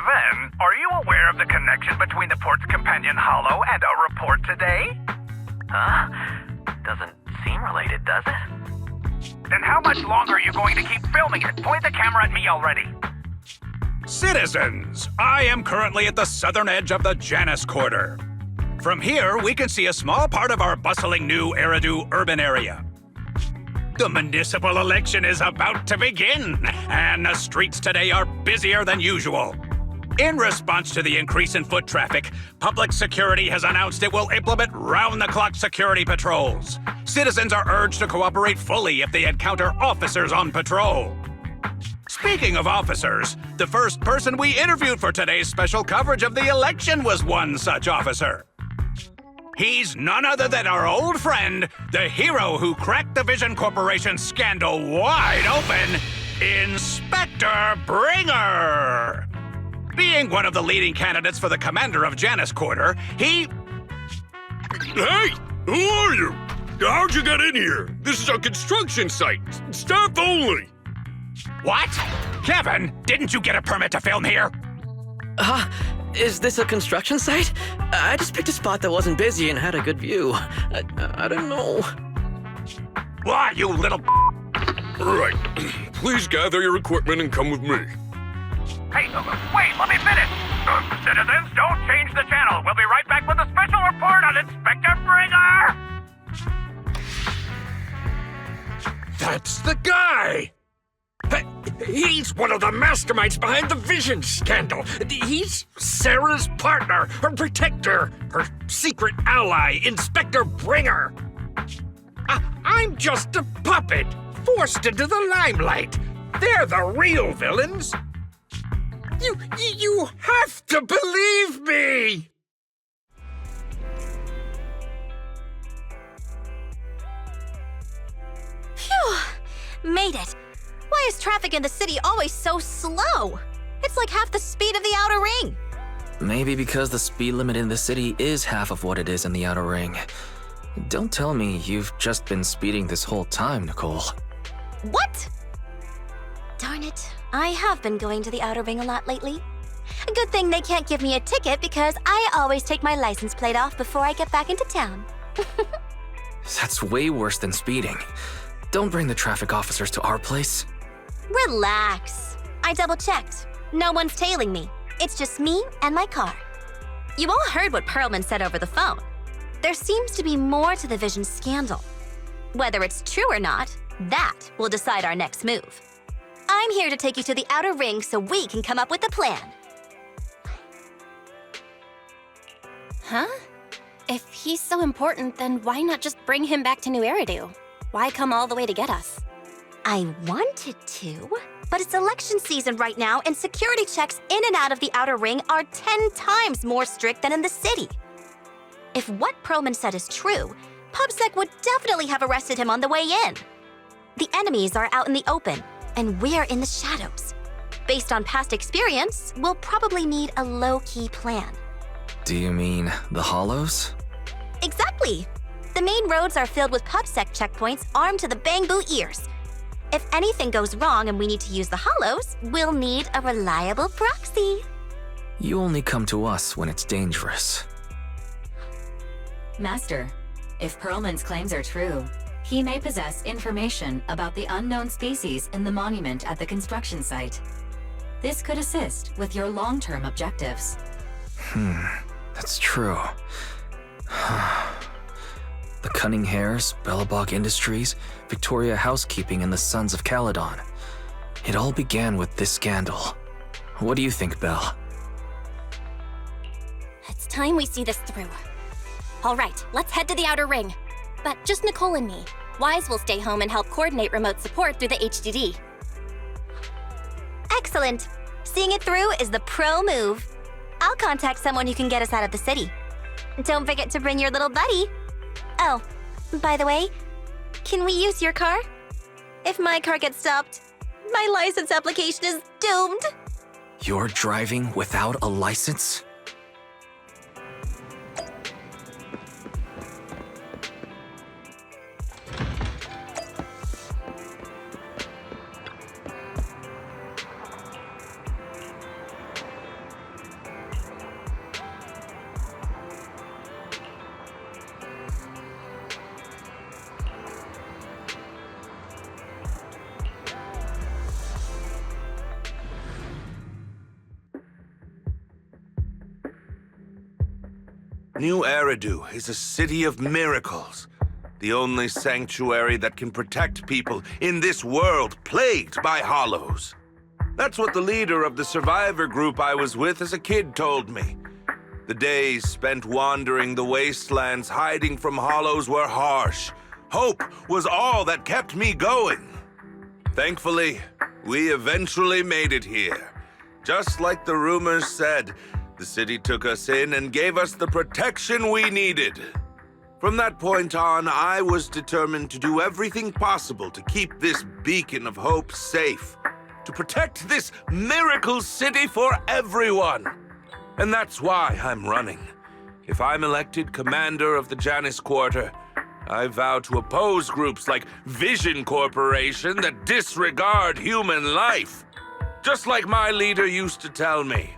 Kevin, are you aware of the connection between the port's companion hollow and our report today? Huh? Doesn't seem related, does it? Then how much longer are you going to keep filming it? Point the camera at me already. Citizens, I am currently at the southern edge of the Janus Quarter. From here, we can see a small part of our bustling new Eridu urban area. The municipal election is about to begin, and the streets today are busier than usual. In response to the increase in foot traffic, public security has announced it will implement round-the-clock security patrols. Citizens are urged to cooperate fully if they encounter officers on patrol. Speaking of officers, the first person we interviewed for today's special coverage of the election was one such officer. He's none other than our old friend, the hero who cracked the Vision Corporation scandal wide open, Inspector Bringer! Being one of the leading candidates for the commander of Janus Quarter, he... Hey! Who are you? How'd you get in here? This is a construction site. Staff only. What? Kevin, didn't you get a permit to film here? Is this a construction site? I just picked a spot that wasn't busy and had a good view. I don't know. Why, you little... Right. Please gather your equipment and come with me. Hey, wait, let me finish. Citizens, don't change the channel. We'll be right back with a special report on Inspector Bringer. That's the guy! He's one of the masterminds behind the Vision scandal. He's Sarah's partner, her protector, her secret ally, Inspector Bringer. I'm just a puppet, forced into the limelight. They're the real villains. You have to believe me! Phew! Made it. Why is traffic in the city always so slow? It's like half the speed of the outer ring. Maybe because the speed limit in the city is half of what it is in the outer ring. Don't tell me you've just been speeding this whole time, Nicole. What? Darn it. I have been going to the outer ring a lot lately. A good thing they can't give me a ticket because I always take my license plate off before I get back into town. That's way worse than speeding. Don't bring the traffic officers to our place. Relax. I double-checked. No one's tailing me. It's just me and my car. You all heard what Perlman said over the phone. There seems to be more to the Vision scandal. Whether it's true or not, that will decide our next move. I'm here to take you to the outer ring so we can come up with a plan. Huh? If he's so important, then why not just bring him back to New Eridu? Why come all the way to get us? I wanted to, but it's election season right now and security checks in and out of the outer ring are 10 times more strict than in the city. If what Perlman said is true, PubSec would definitely have arrested him on the way in. The enemies are out in the open, and we're in the shadows. Based on past experience, we'll probably need a low-key plan. Do you mean the hollows? Exactly! The main roads are filled with PubSec checkpoints armed to the bang-boo ears. If anything goes wrong and we need to use the hollows, we'll need a reliable proxy. You only come to us when it's dangerous. Master, if Perlman's claims are true, he may possess information about the unknown species in the monument at the construction site. This could assist with your long-term objectives. That's true. The Cunning Hares, Bellabog Industries, Victoria Housekeeping, and the Sons of Caledon. It all began with this scandal. What do you think, Belle? It's time we see this through. All right, let's head to the outer ring. But just Nicole and me. Wise will stay home and help coordinate remote support through the HDD. Excellent. Seeing it through is the pro move. I'll contact someone who can get us out of the city. Don't forget to bring your little buddy. Oh, by the way, can we use your car? If my car gets stopped, my license application is doomed. You're driving without a license? New Eridu is a city of miracles. The only sanctuary that can protect people in this world plagued by hollows. That's what the leader of the survivor group I was with as a kid told me. The days spent wandering the wastelands hiding from hollows were harsh. Hope was all that kept me going. Thankfully, we eventually made it here. Just like the rumors said, the city took us in and gave us the protection we needed. From that point on, I was determined to do everything possible to keep this beacon of hope safe, to protect this miracle city for everyone. And that's why I'm running. If I'm elected commander of the Janus Quarter, I vow to oppose groups like Vision Corporation that disregard human life. Just like my leader used to tell me,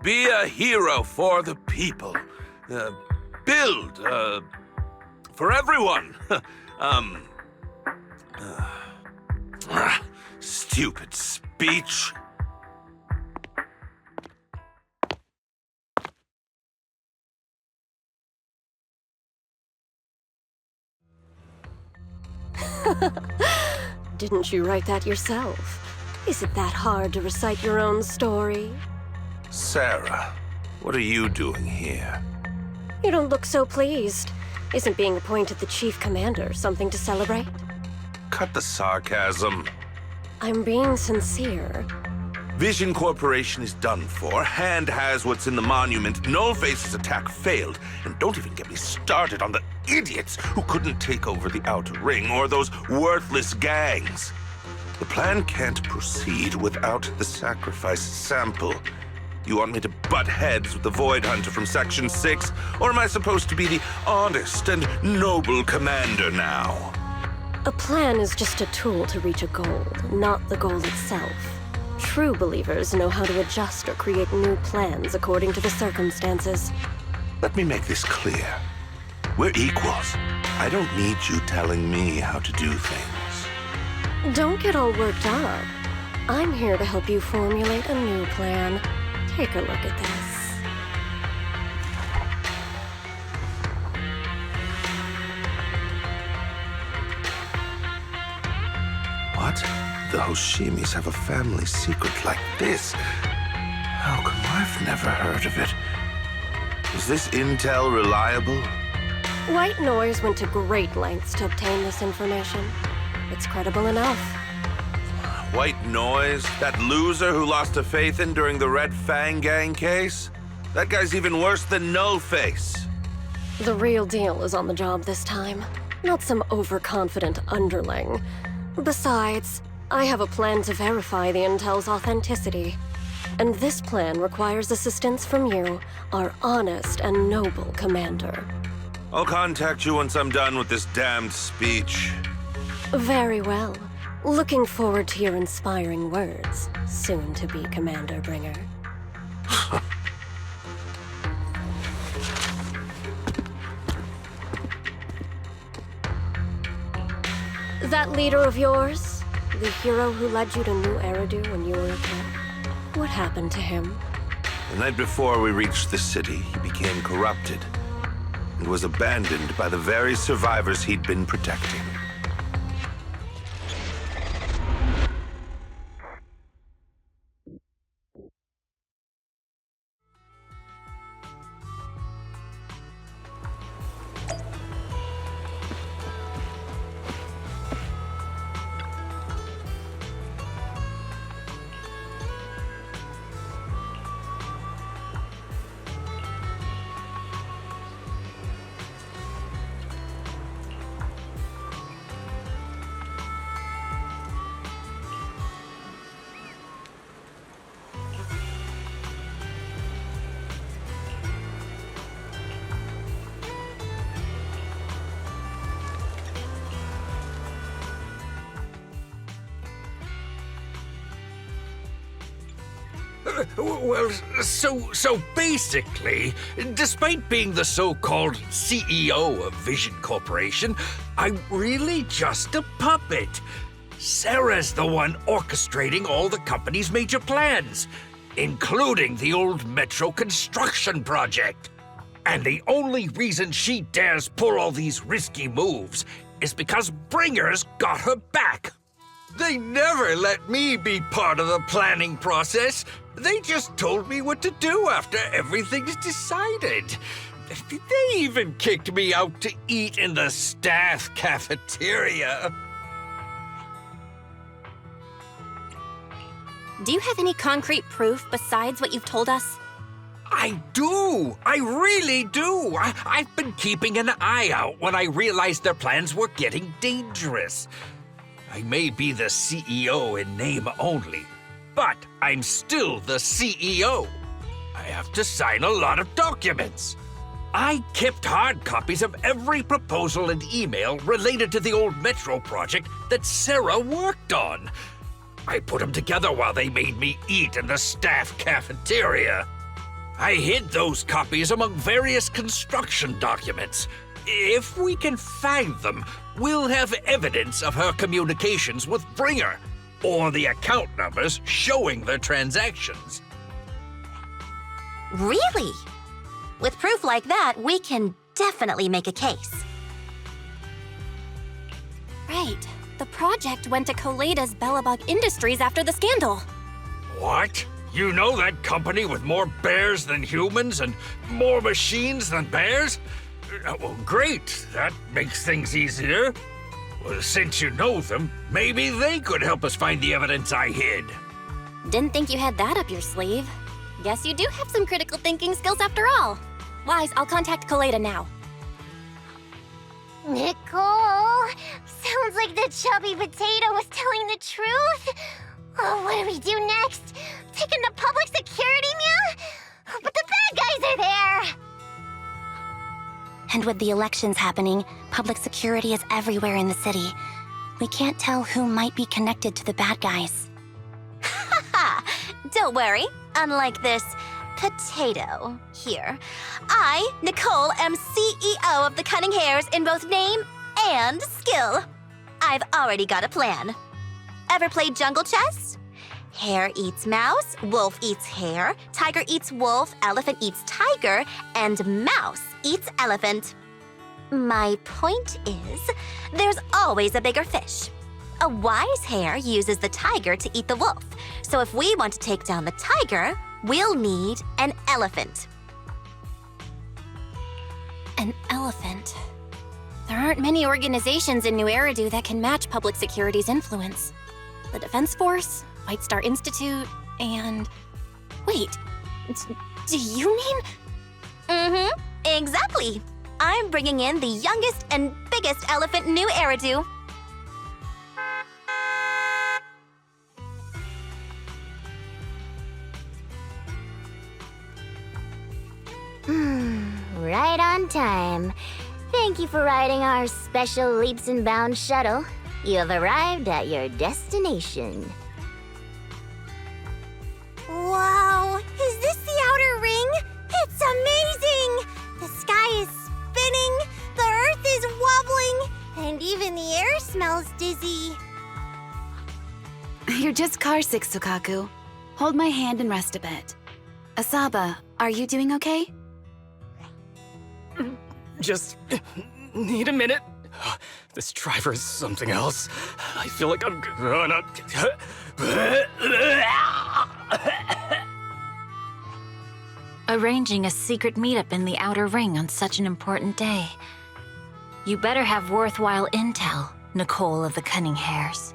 be a hero for the people. Build, for everyone. Stupid speech. Didn't you write that yourself? Is it that hard to recite your own story? Sarah, what are you doing here? You don't look so pleased. Isn't being appointed the chief commander something to celebrate? Cut the sarcasm. I'm being sincere. Vision Corporation is done for. Hand has what's in the monument. Nullface's attack failed. And don't even get me started on the idiots who couldn't take over the Outer Ring or those worthless gangs. The plan can't proceed without the sacrifice sample. You want me to butt heads with the Void Hunter from Section 6? Or am I supposed to be the honest and noble commander now? A plan is just a tool to reach a goal, not the goal itself. True believers know how to adjust or create new plans according to the circumstances. Let me make this clear. We're equals. I don't need you telling me how to do things. Don't get all worked up. I'm here to help you formulate a new plan. Take a look at this. What? The Hoshimis have a family secret like this? How come I've never heard of it? Is this intel reliable? White Noise went to great lengths to obtain this information. It's credible enough. White Noise? That loser who lost a faith in during the Red Fang Gang case? That guy's even worse than Nullface. The real deal is on the job this time, not some overconfident underling. Besides, I have a plan to verify the intel's authenticity. And this plan requires assistance from you, our honest and noble commander. I'll contact you once I'm done with this damned speech. Very well. Looking forward to your inspiring words, soon to be Commander Bringer. That leader of yours, the hero who led you to New Eridu when you were a kid, what happened to him? The night before we reached the city, he became corrupted and was abandoned by the very survivors he'd been protecting. Well, so basically, despite being the so-called CEO of Vision Corporation, I'm really just a puppet. Sarah's the one orchestrating all the company's major plans, including the old metro construction project. And the only reason she dares pull all these risky moves is because Bringer's got her back. They never let me be part of the planning process. They just told me what to do after everything's decided. They even kicked me out to eat in the staff cafeteria. Do you have any concrete proof besides what you've told us? I do! I really do! I've been keeping an eye out when I realized their plans were getting dangerous. I may be the CEO in name only, but I'm still the CEO. I have to sign a lot of documents. I kept hard copies of every proposal and email related to the old Metro project that Sarah worked on. I put them together while they made me eat in the staff cafeteria. I hid those copies among various construction documents. If we can find them, we'll have evidence of her communications with Bringer, or the account numbers showing their transactions. Really? With proof like that, we can definitely make a case. Right. The project went to Koleda's Bellabog Industries after the scandal. What? You know that company with more bears than humans and more machines than bears? Well, great. That makes things easier. Well, since you know them, maybe they could help us find the evidence I hid. Didn't think you had that up your sleeve. Guess you do have some critical thinking skills after all. Wise, I'll contact Koleda now. Nicole, sounds like the chubby potato was telling the truth. Oh, what do we do next? Taking the public security meow? But the bad guys are there. And with the elections happening, public security is everywhere in the city. We can't tell who might be connected to the bad guys. Haha! Don't worry. Unlike this potato here, I, Nicole, am CEO of the Cunning Hares in both name and skill. I've already got a plan. Ever played jungle chess? Hare eats mouse, wolf eats hare, tiger eats wolf, elephant eats tiger, and mouse eats elephant. My point is, there's always a bigger fish. A wise hare uses the tiger to eat the wolf. So if we want to take down the tiger, we'll need an elephant. An elephant. There aren't many organizations in New Eridu that can match public security's influence. The Defense Force, White Star Institute, and... Wait, do you mean... Mm-hmm, exactly. I'm bringing in the youngest and biggest elephant in New Eridu. Right on time. Thank you for riding our special leaps and bounds shuttle. You have arrived at your destination. Wow, is this the outer ring? It's amazing! The sky is spinning, the earth is wobbling, and even the air smells dizzy. You're just carsick, Sukaku. Hold my hand and rest a bit. Asaba, are you doing okay? Just need a minute. This driver is something else. I feel like I'm gonna... Arranging a secret meetup in the Outer Ring on such an important day. You better have worthwhile intel, Nicole of the Cunning Hares.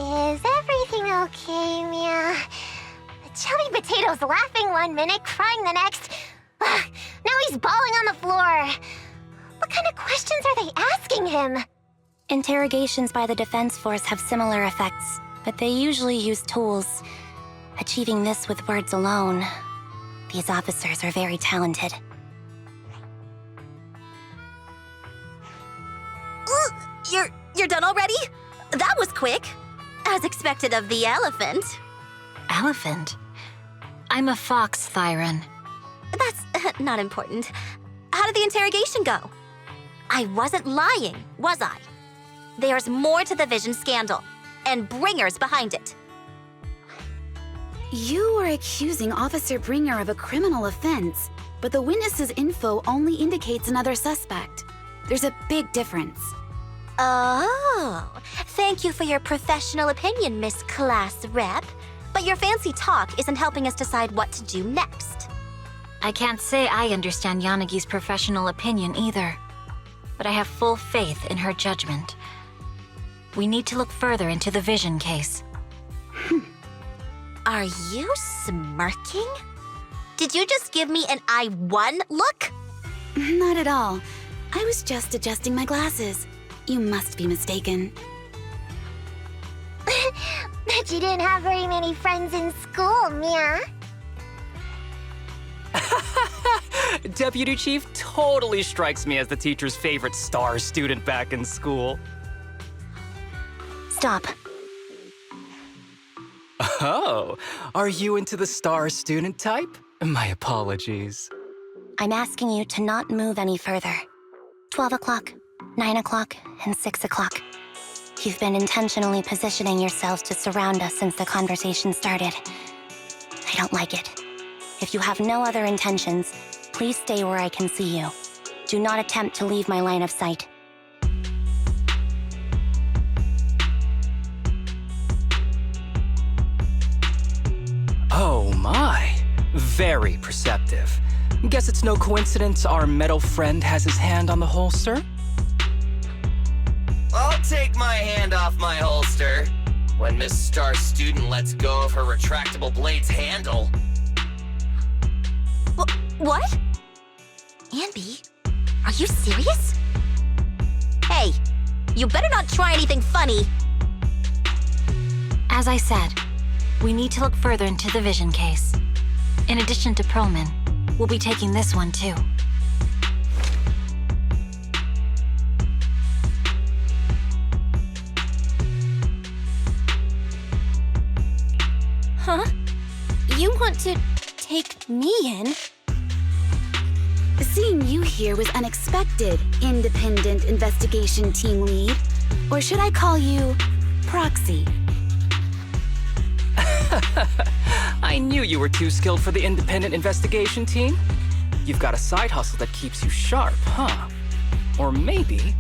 Is everything okay, Mia? Chubby Potato's laughing one minute, crying the next. Now he's bawling on the floor. What kind of questions are they asking him? Interrogations by the Defense Force have similar effects, but they usually use tools. Achieving this with words alone. These officers are very talented. You're done already? That was quick. As expected of the elephant. Elephant? I'm a fox, Thyron. That's not important. How did the interrogation go? I wasn't lying, was I? There's more to the Vision scandal, and Bringer's behind it. You are accusing Officer Bringer of a criminal offense, but the witness's info only indicates another suspect. There's a big difference. Oh, thank you for your professional opinion, Miss Class Rep. But your fancy talk isn't helping us decide what to do next. I can't say I understand Yanagi's professional opinion either, but I have full faith in her judgment. We need to look further into the Vision case. Are you smirking? Did you just give me an I won look? Not at all. I was just adjusting my glasses. You must be mistaken. Bet you didn't have very many friends in school, Mia. Deputy Chief totally strikes me as the teacher's favorite star student back in school. Stop. Oh, are you into the star student type? My apologies. I'm asking you to not move any further. 12 o'clock, 9 o'clock, and 6 o'clock. You've been intentionally positioning yourselves to surround us since the conversation started. I don't like it. If you have no other intentions, please stay where I can see you. Do not attempt to leave my line of sight. Oh my, very perceptive. Guess it's no coincidence our metal friend has his hand on the holster? I'll take my hand off my holster when Miss Star Student lets go of her retractable blade's handle. What? Anby, are you serious? Hey, you better not try anything funny. As I said, we need to look further into the Vision case. In addition to Perlman, we'll be taking this one too. Huh? You want to take me in? Seeing you here was unexpected, Independent Investigation Team Lead. Or should I call you Proxy? I knew you were too skilled for the Independent Investigation Team. You've got a side hustle that keeps you sharp, huh? Or maybe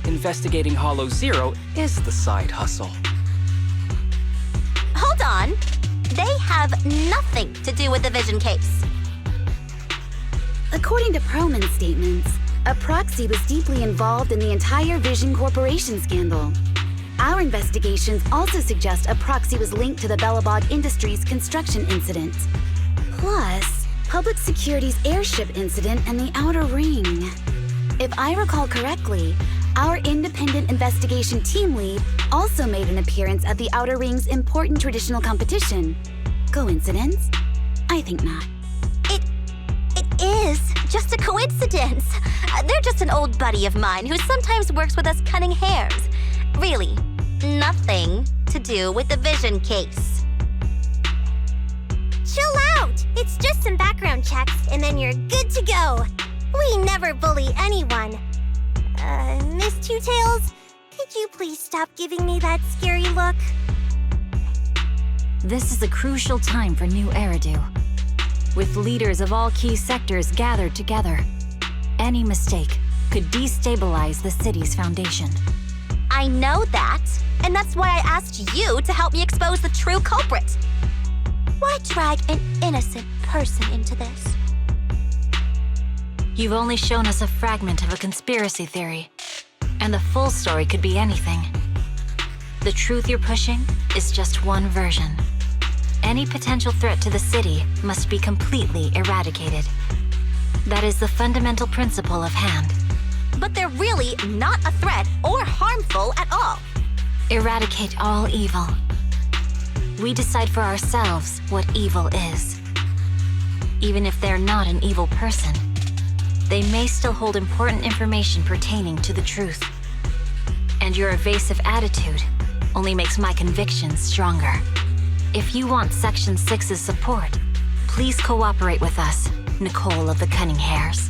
investigating Hollow Zero is the side hustle. Hold on. They have nothing to do with the Vision case. According to Perlman's statements, a proxy was deeply involved in the entire Vision Corporation scandal. Our investigations also suggest a proxy was linked to the Bellabog Industries construction incident. Plus, Public Security's airship incident and the Outer Ring. If I recall correctly, our Independent Investigation Team Lead also made an appearance at the Outer Ring's important traditional competition. Coincidence? I think not. It is just a coincidence. They're just an old buddy of mine who sometimes works with us cutting hairs. Really, nothing to do with the Vision case. Chill out! It's just some background checks, and then you're good to go. We never bully anyone. Miss Two Tails, could you please stop giving me that scary look? This is a crucial time for New Eridu. With leaders of all key sectors gathered together, any mistake could destabilize the city's foundation. I know that, and that's why I asked you to help me expose the true culprit. Why drag an innocent person into this? You've only shown us a fragment of a conspiracy theory, and the full story could be anything. The truth you're pushing is just one version. Any potential threat to the city must be completely eradicated. That is the fundamental principle of Hand. But they're really not a threat or harmful at all. Eradicate all evil. We decide for ourselves what evil is. Even if they're not an evil person, they may still hold important information pertaining to the truth. And your evasive attitude only makes my convictions stronger. If you want Section 6's support, please cooperate with us, Nicole of the Cunning Hairs.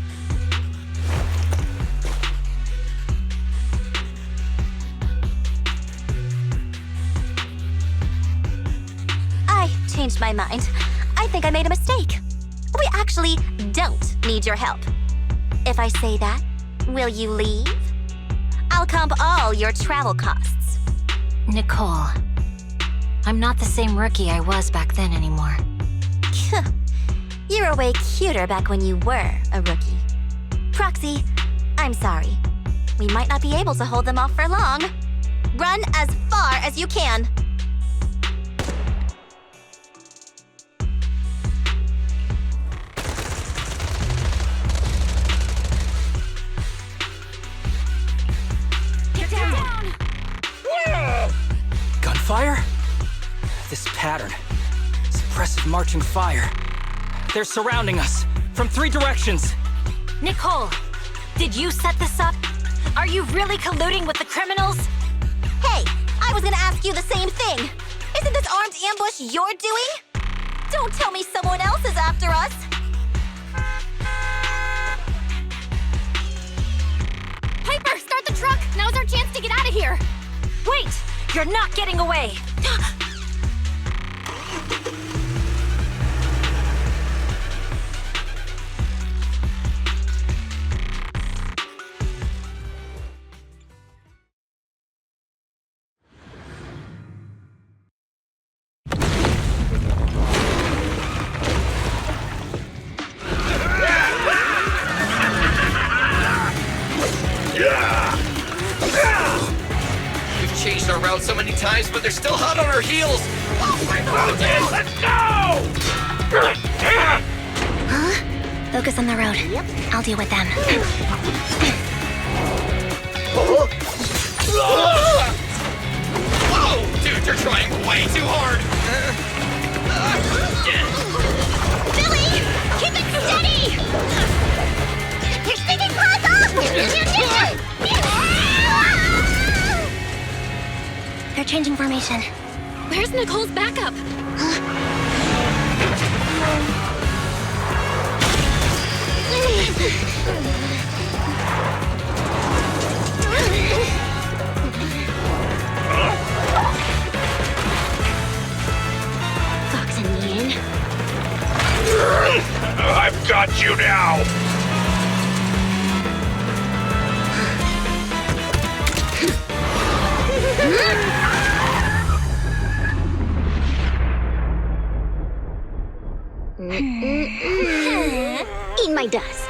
I changed my mind. I think I made a mistake. We actually don't need your help. If I say that, will you leave? I'll comp all your travel costs. Nicole, I'm not the same rookie I was back then anymore. You were way cuter back when you were a rookie. Proxy, I'm sorry. We might not be able to hold them off for long. Run as far as you can. Get down! Gunfire? This pattern. Suppressive marching fire. They're surrounding us from 3 directions. Nicole, did you set this up? Are you really colluding with the criminals? Hey, I was gonna ask you the same thing. Isn't this armed ambush you're doing? Don't tell me someone else is after us. Piper, start the truck! Now's our chance to get out of here! Wait! You're not getting away! We've changed our route so many times, but they're still hot on our heels. Oh my God! Let's go! Huh? Focus on the road. Yep. I'll deal with them. Whoa! Dude, they're trying way too hard! Billy! Keep it steady! You're sticking close off! They're changing formation. Where's Nicole's backup? Fox and Ian. I've got you now! Eat my dust.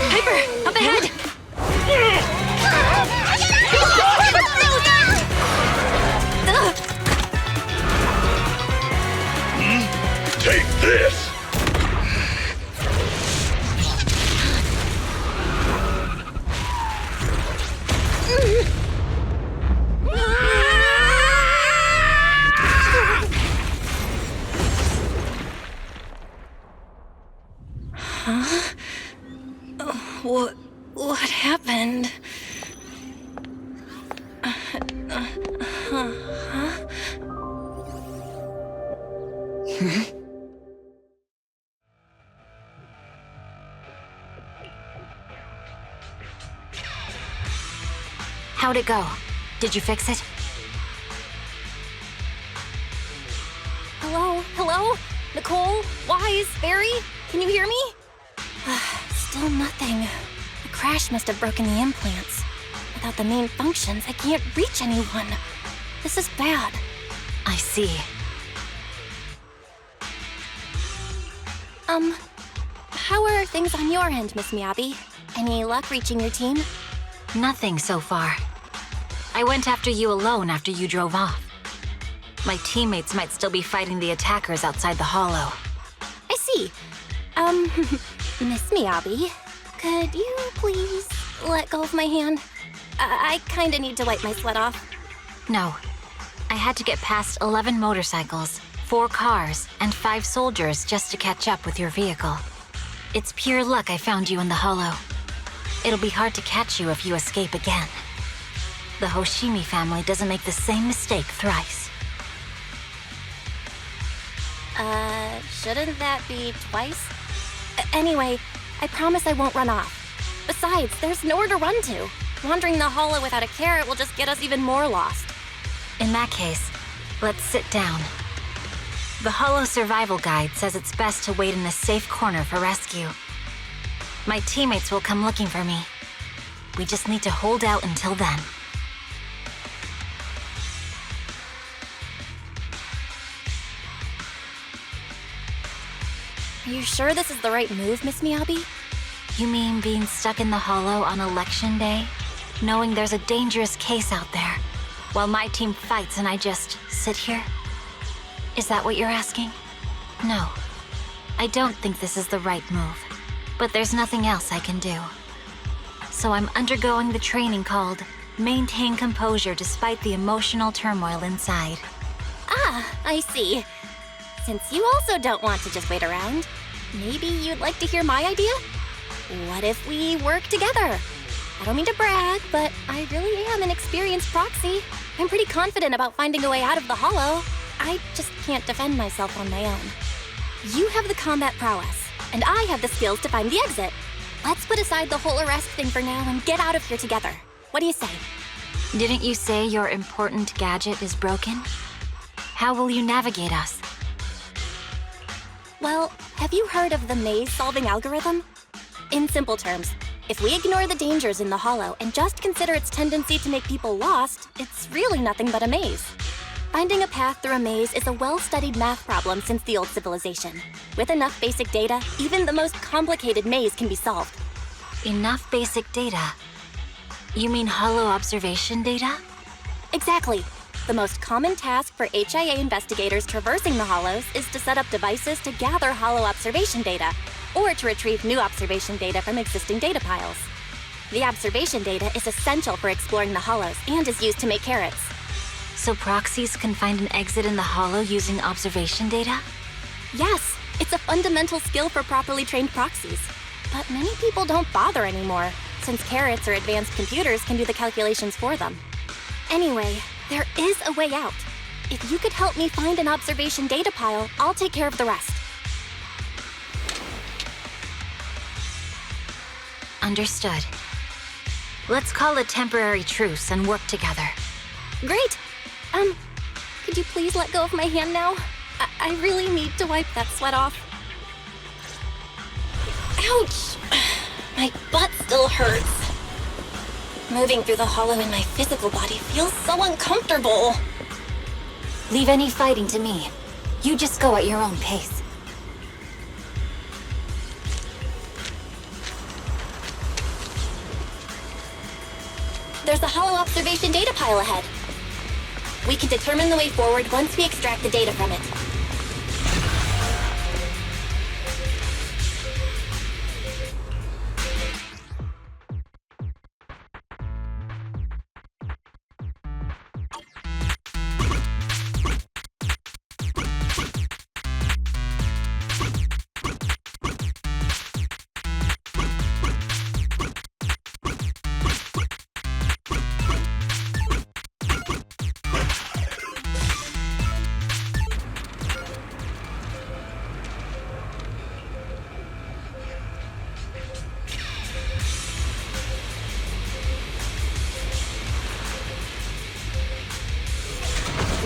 Piper, up ahead! Take this! Huh? What happened? How'd it go? Did you fix it? Hello? Hello? Nicole? Wise? Barry? Can you hear me? Still nothing. The crash must have broken the implants. Without the main functions, I can't reach anyone. This is bad. I see. How are things on your end, Miss Miyabi? Any luck reaching your team? Nothing so far. I went after you alone after you drove off. My teammates might still be fighting the attackers outside the hollow. I see. Miss Miyabi, could you please let go of my hand? I kinda need to wipe my sweat off. No. I had to get past 11 motorcycles, 4 cars, and 5 soldiers just to catch up with your vehicle. It's pure luck I found you in the hollow. It'll be hard to catch you if you escape again. The Hoshimi family doesn't make the same mistake thrice. Shouldn't that be twice? Anyway, I promise I won't run off. Besides, there's nowhere to run to. Wandering the hollow without a carrot will just get us even more lost. In that case, let's sit down. The Hollow Survival Guide says it's best to wait in a safe corner for rescue. My teammates will come looking for me. We just need to hold out until then. Are you sure this is the right move, Miss Miyabi? You mean being stuck in the hollow on election day? Knowing there's a dangerous case out there, while my team fights and I just sit here? Is that what you're asking? No. I don't think this is the right move, but there's nothing else I can do. So I'm undergoing the training called Maintain Composure Despite the Emotional Turmoil Inside. Ah, I see. Since you also don't want to just wait around, maybe you'd like to hear my idea? What if we work together? I don't mean to brag, but I really am an experienced proxy. I'm pretty confident about finding a way out of the hollow. I just can't defend myself on my own. You have the combat prowess, and I have the skills to find the exit. Let's put aside the whole arrest thing for now and get out of here together. What do you say? Didn't you say your important gadget is broken? How will you navigate us? Well, have you heard of the maze-solving algorithm? In simple terms, if we ignore the dangers in the hollow and just consider its tendency to make people lost, it's really nothing but a maze. Finding a path through a maze is a well-studied math problem since the old civilization. With enough basic data, even the most complicated maze can be solved. Enough basic data? You mean hollow observation data? Exactly. The most common task for HIA investigators traversing the hollows is to set up devices to gather hollow observation data, or to retrieve new observation data from existing data piles. The observation data is essential for exploring the hollows and is used to make carrots. So proxies can find an exit in the hollow using observation data? Yes, it's a fundamental skill for properly trained proxies. But many people don't bother anymore, since carrots or advanced computers can do the calculations for them. Anyway, there is a way out. If you could help me find an observation data pile, I'll take care of the rest. Understood. Let's call a temporary truce and work together. Great! Could you please let go of my hand now? I really need to wipe that sweat off. Ouch! My butt still hurts. Moving through the hollow in my physical body feels so uncomfortable. Leave any fighting to me. You just go at your own pace. There's a hollow observation data pile ahead. We can determine the way forward once we extract the data from it.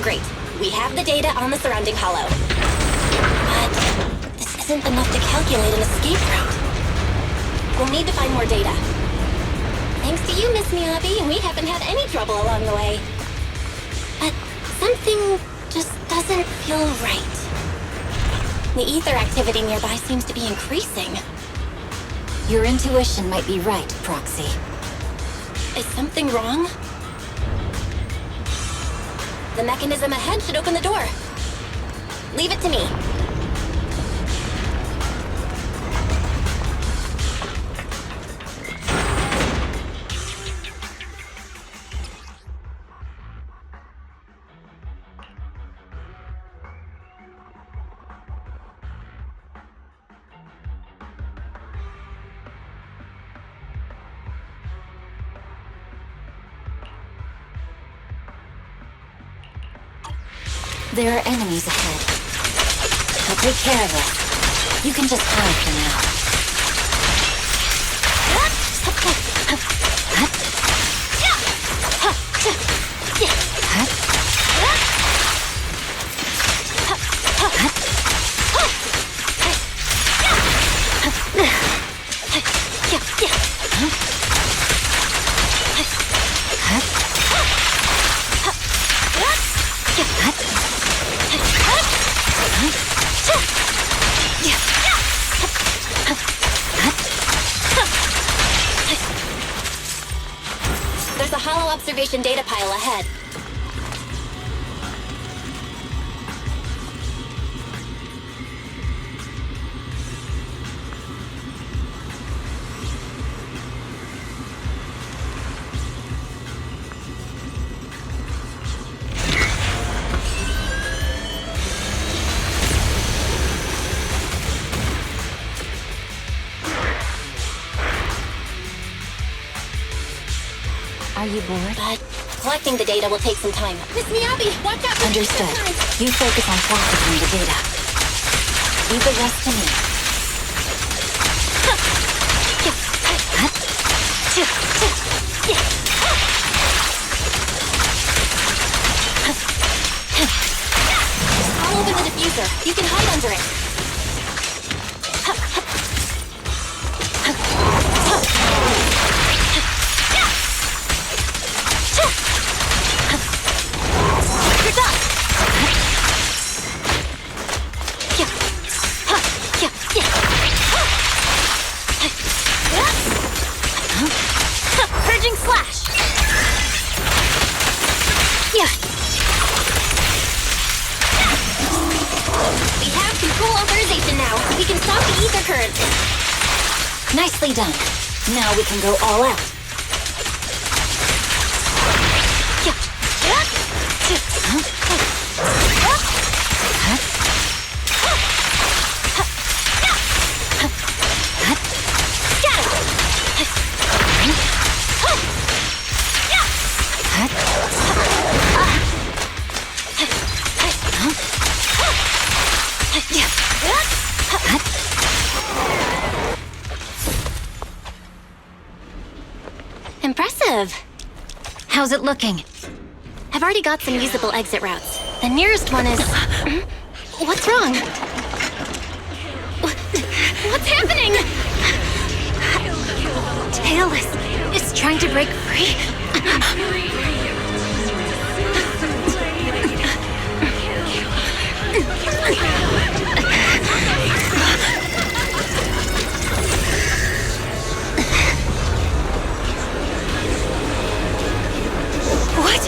Great. We have the data on the surrounding hollow. But this isn't enough to calculate an escape route. We'll need to find more data. Thanks to you, Miss Miyabi, we haven't had any trouble along the way. But something just doesn't feel right. The ether activity nearby seems to be increasing. Your intuition might be right, Proxy. Is something wrong? The mechanism ahead should open the door. Leave it to me. There are enemies ahead. I'll take care of it. You can just hide for now. There's a hollow observation data pile ahead. Are you bored? But collecting the data will take some time. Miss Miyabi, watch out! Understood. You focus on processing the data. Leave the rest to me. I'll open the diffuser. You can hide under it. Purging slash! Yeah. We have control authorization now. We can stop the ether current. Nicely done. Now we can go all out. Impressive. How's it looking? I've already got some usable exit routes. The nearest one is... What's wrong? What's happening? Tailless is trying to break free. What?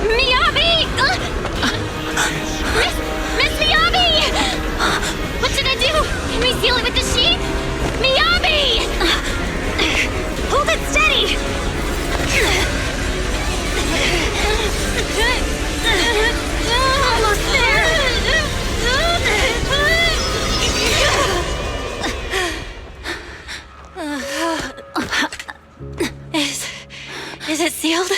Miyabi! Miss Miyabi! What should I do? Can we seal it with the sheet? Miyabi! Hold it steady! Almost there! Is it sealed?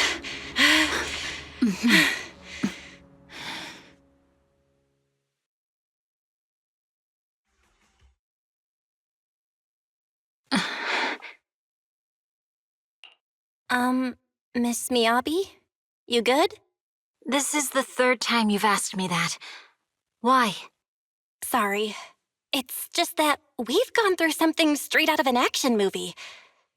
Miss Miyabi? You good? This is the third time you've asked me that. Why? Sorry. It's just that we've gone through something straight out of an action movie.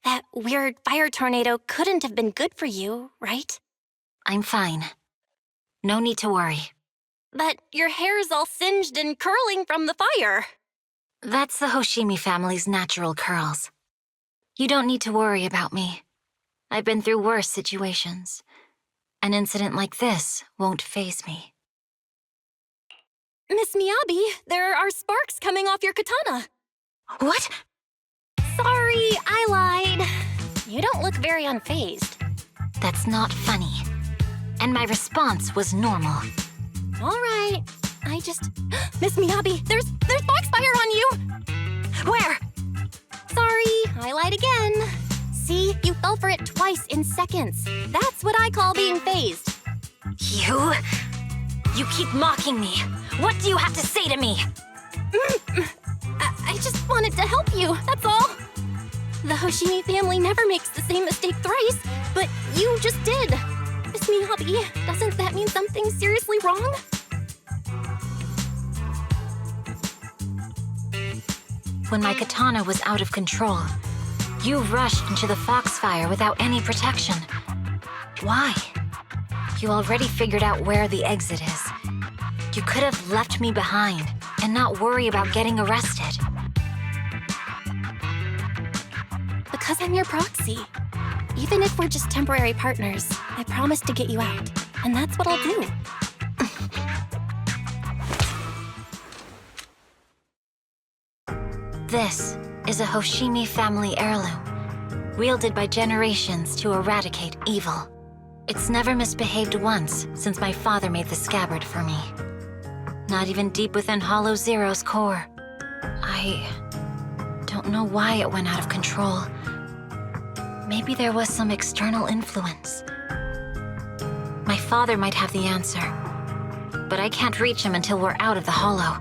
That weird fire tornado couldn't have been good for you, right? I'm fine. No need to worry. But your hair's all singed and curling from the fire. That's the Hoshimi family's natural curls. You don't need to worry about me. I've been through worse situations. An incident like this won't faze me. Miss Miyabi, there are sparks coming off your katana. What? Sorry, I lied. You don't look very unfazed. That's not funny. And my response was normal. All right. I just... Miss Miyabi, there's foxfire on you! Where? Sorry, I lied again. See, you fell for it twice in seconds. That's what I call being phased. You keep mocking me. What do you have to say to me? I just wanted to help you, that's all. The Hoshimi family never makes the same mistake thrice, but you just did. Miss Miyabi, doesn't that mean something seriously wrong? When my katana was out of control, you rushed into the foxfire without any protection. Why? You already figured out where the exit is. You could have left me behind and not worry about getting arrested. Because I'm your proxy. Even if we're just temporary partners, I promise to get you out. And that's what I'll do. This is a Hoshimi family heirloom, wielded by generations to eradicate evil. It's never misbehaved once since my father made the scabbard for me. Not even deep within Hollow Zero's core. I don't know why it went out of control. Maybe there was some external influence. My father might have the answer, but I can't reach him until we're out of the Hollow.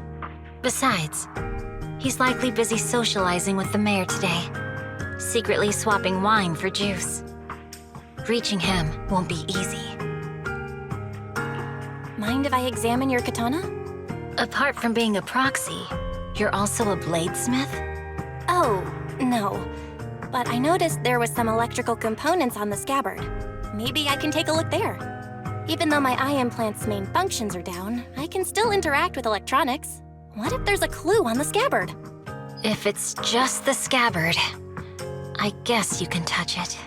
Besides, he's likely busy socializing with the mayor today, secretly swapping wine for juice. Reaching him won't be easy. Mind if I examine your katana? Apart from being a proxy, you're also a bladesmith? Oh, no. But I noticed there was some electrical components on the scabbard. Maybe I can take a look there. Even though my eye implant's main functions are down, I can still interact with electronics. What if there's a clue on the scabbard? If it's just the scabbard, I guess you can touch it.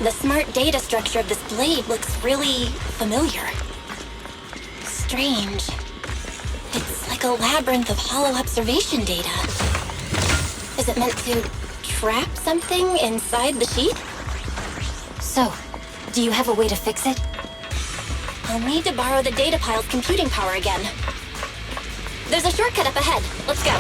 The smart data structure of this blade looks really familiar. Strange. It's like a labyrinth of hollow observation data. Is it meant to trap something inside the sheet? So, do you have a way to fix it? I'll need to borrow the data pile's computing power again. There's a shortcut up ahead. Let's go.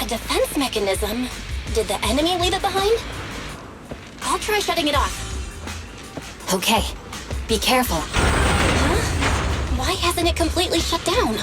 A defense mechanism? Did the enemy leave it behind? I'll try shutting it off. Okay, be careful. Huh? Why hasn't it completely shut down?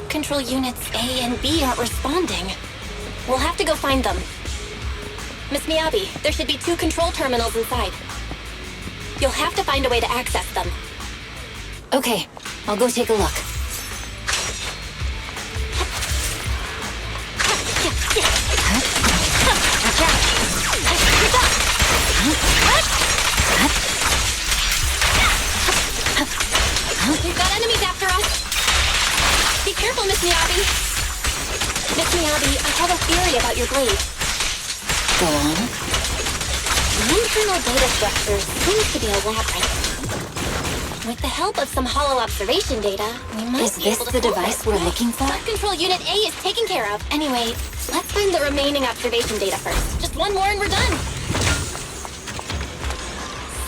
Control units A and B aren't responding. We'll have to go find them. Miss Miyabi, there should be 2 control terminals inside. You'll have to find a way to access them. Okay, I'll go take a look. We've got enemies after us! Be careful, Miss Miyabi! Miss Miyabi, I have a theory about your blade. Go on. The internal data structure seems to be a labyrinth. With the help of some hollow observation data, we might Is be this able to the solve device it. we're looking for? Control Unit A is taken care of. Anyway, let's find the remaining observation data first. Just one more and we're done.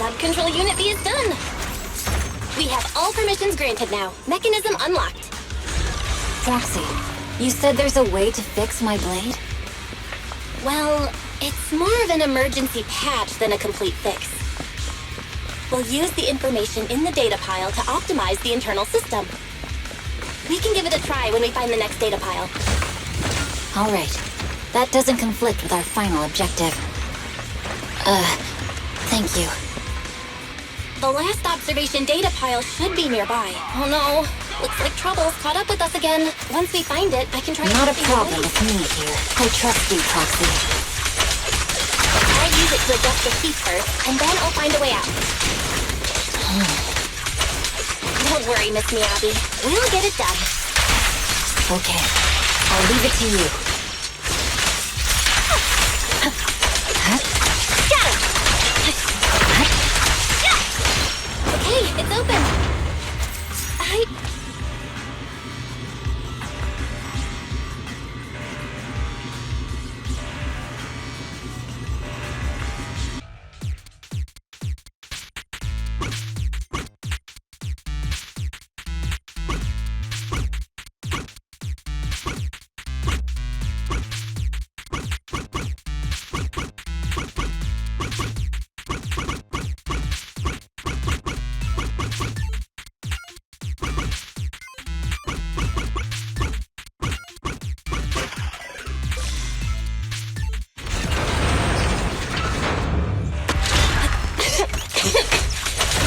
Sub-Control Unit B is done. We have all permissions granted now. Mechanism unlocked. Proxy, you said there's a way to fix my blade? Well, it's more of an emergency patch than a complete fix. We'll use the information in the data pile to optimize the internal system. We can give it a try when we find the next data pile. All right. That doesn't conflict with our final objective. Thank you. The last observation data pile should be nearby. Oh no, looks like trouble's caught up with us again. Once we find it, I can try Not a fixing the problem blade. with me here. I trust you, Proxy. I'll use it to adjust the heat first, and then I'll find a way out. Don't worry, Miss Miyabi. We'll get it done. Okay. I'll leave it to you. Got it! Okay, it's open.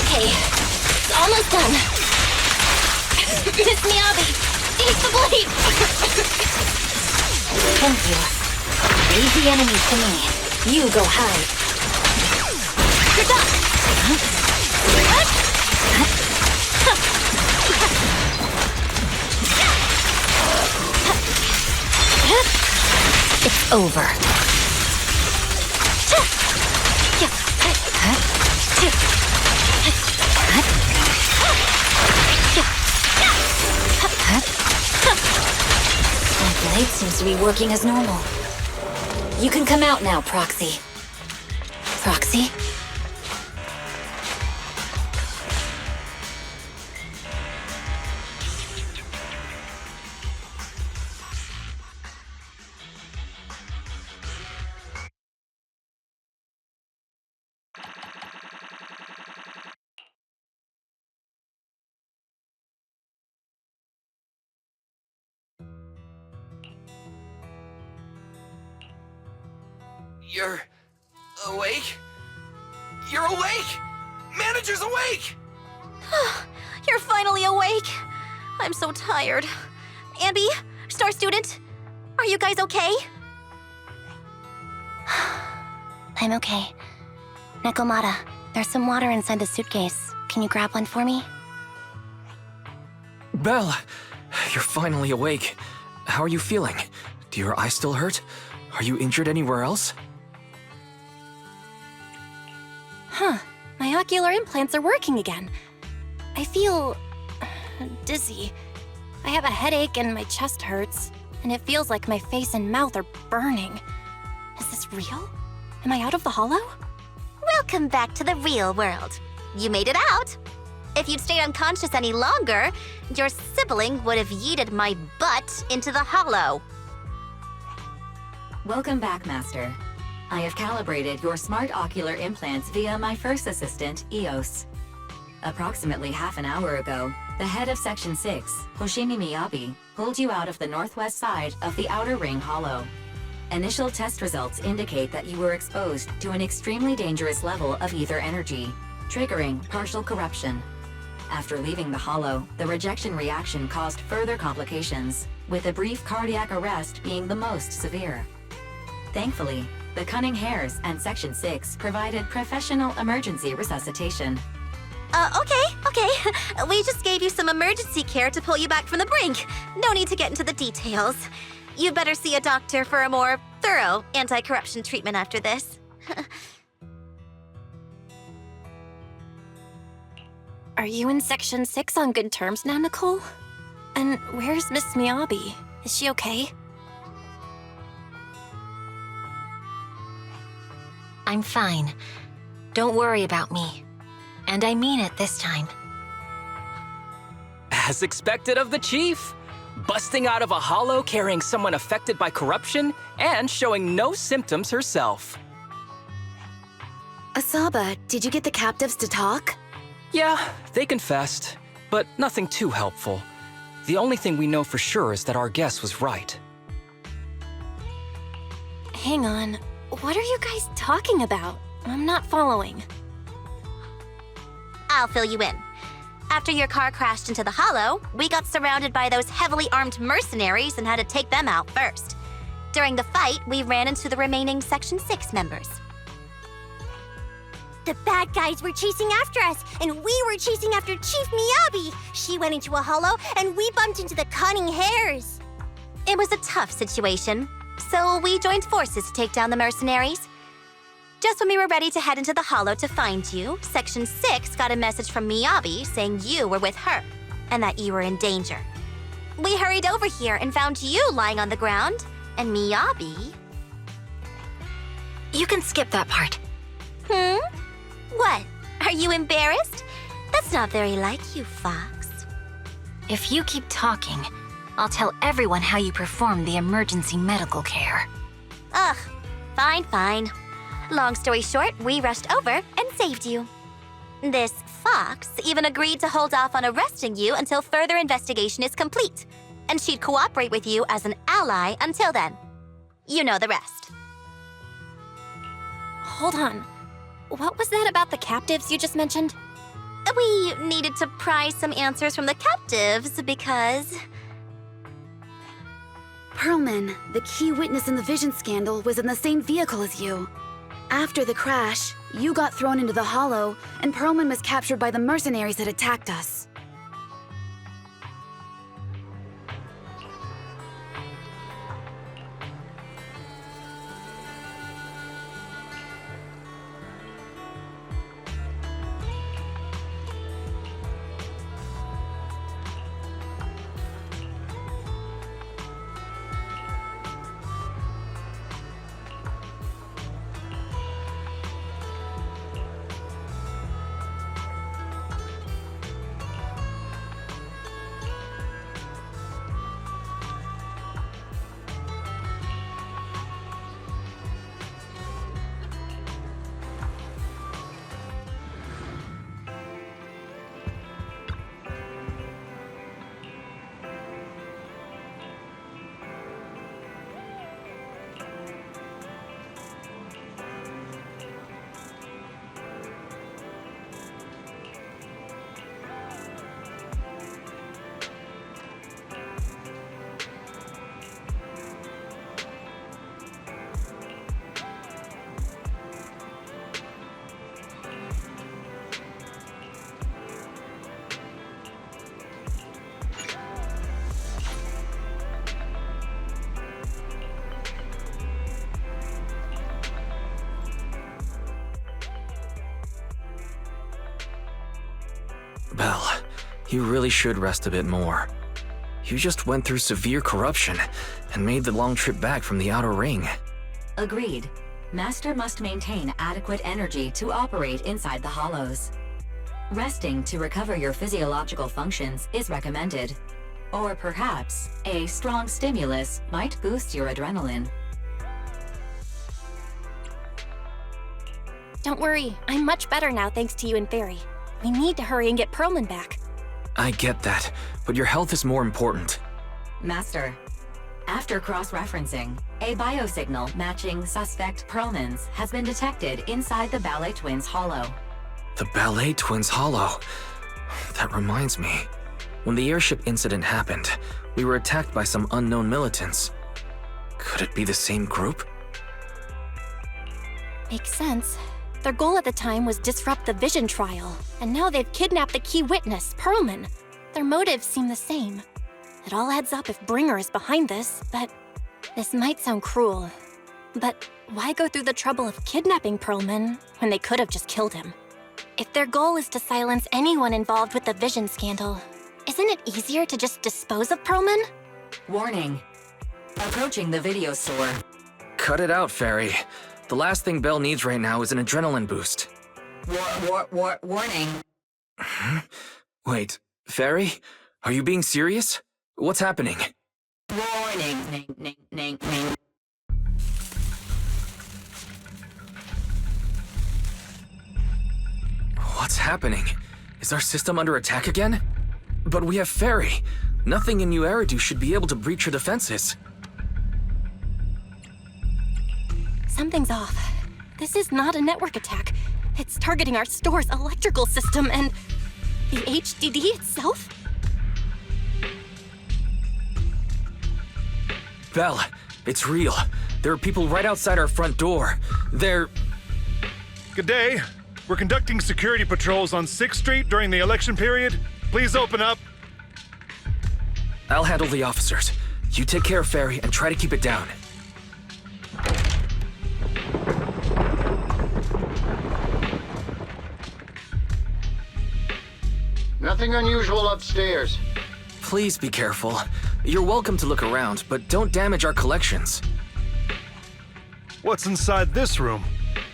Okay, it's almost done. Miss Miyabi, take the blade! Thank you. Leave the enemies to me. You go hide. You're done! It's over. My blade seems to be working as normal. You can come out now, Proxy. Proxy? You're awake? You're awake! Manager's awake! You're finally awake. I'm so tired. Ambi, Star Student, are you guys okay? I'm okay. Nekomata, there's some water inside the suitcase. Can you grab one for me? Belle, you're finally awake. How are you feeling? Do your eyes still hurt? Are you injured anywhere else? Huh. My ocular implants are working again. I feel dizzy. I have a headache and my chest hurts, and it feels like my face and mouth are burning. Is this real? Am I out of the hollow? Welcome back to the real world. You made it out. If you'd stayed unconscious any longer, your sibling would have yeeted my butt into the hollow. Welcome back, Master. I have calibrated your smart ocular implants via my first assistant, EOS. Approximately half an hour ago, the head of Section 6, Hoshimi Miyabi, pulled you out of the northwest side of the Outer Ring Hollow. Initial test results indicate that you were exposed to an extremely dangerous level of ether energy, triggering partial corruption. After leaving the hollow, the rejection reaction caused further complications, with a brief cardiac arrest being the most severe. Thankfully, the Cunning Hares and Section 6 provided professional emergency resuscitation. Okay. We just gave you some emergency care to pull you back from the brink. No need to get into the details. You better see a doctor for a more thorough anti-corruption treatment after this. Are you in Section 6 on good terms now, Nicole? And where's Miss Miyabi? Is she okay? I'm fine. Don't worry about me. And I mean it this time. As expected of the Chief, busting out of a hollow carrying someone affected by corruption and showing no symptoms herself. Asaba, did you get the captives to talk? Yeah, they confessed, but nothing too helpful. The only thing we know for sure is that our guess was right. Hang on. What are you guys talking about? I'm not following. I'll fill you in. After your car crashed into the hollow, we got surrounded by those heavily armed mercenaries and had to take them out first. During the fight, we ran into the remaining Section 6 members. The bad guys were chasing after us, and we were chasing after Chief Miyabi. She went into a hollow, and we bumped into the cunning hares. It was a tough situation, so we joined forces to take down the mercenaries. Just when we were ready to head into the hollow to find you, Section 6 got a message from Miyabi saying you were with her, and that you were in danger. We hurried over here and found you lying on the ground, and Miyabi... You can skip that part. What? Are you embarrassed? That's not very like you, Fox. If you keep talking, I'll tell everyone how you performed the emergency medical care. Ugh, fine. Long story short, we rushed over and saved you. This Fox even agreed to hold off on arresting you until further investigation is complete, and she'd cooperate with you as an ally until then. You know the rest. Hold on. What was that about the captives you just mentioned? We needed to pry some answers from the captives because... Perlman, the key witness in the Vision scandal, was in the same vehicle as you. After the crash, you got thrown into the hollow, and Perlman was captured by the mercenaries that attacked us. Belle, you really should rest a bit more. You just went through severe corruption and made the long trip back from the outer ring. Agreed. Master must maintain adequate energy to operate inside the hollows. Resting to recover your physiological functions is recommended. Or perhaps, a strong stimulus might boost your adrenaline. Don't worry, I'm much better now thanks to you and Fairy. We need to hurry and get Perlman back. I get that, but your health is more important. Master, after cross-referencing, a biosignal matching suspect Perlman's has been detected inside the Ballet Twins hollow. The Ballet Twins hollow. That reminds me. When the airship incident happened, we were attacked by some unknown militants. Could it be the same group? Makes sense. Their goal at the time was disrupt the Vision trial, and now they've kidnapped the key witness, Perlman. Their motives seem the same. It all adds up if Bringer is behind this, but this might sound cruel. But why go through the trouble of kidnapping Perlman when they could have just killed him? If their goal is to silence anyone involved with the Vision scandal, isn't it easier to just dispose of Perlman? Warning. Approaching the video store. Cut it out, Fairy. The last thing Belle needs right now is an adrenaline boost. Warning. Wait, Fairy? Are you being serious? What's happening? Warning. What's happening? Is our system under attack again? But we have Fairy. Nothing in New Eridu should be able to breach her defenses. Something's off. This is not a network attack. It's targeting our store's electrical system and the HDD itself? Belle, it's real. There are people right outside our front door. They're... Good day. We're conducting security patrols on 6th Street during the election period. Please open up. I'll handle the officers. You take care of Fairy and try to keep it down. Nothing unusual upstairs. Please be careful. You're welcome to look around, but don't damage our collections. What's inside this room?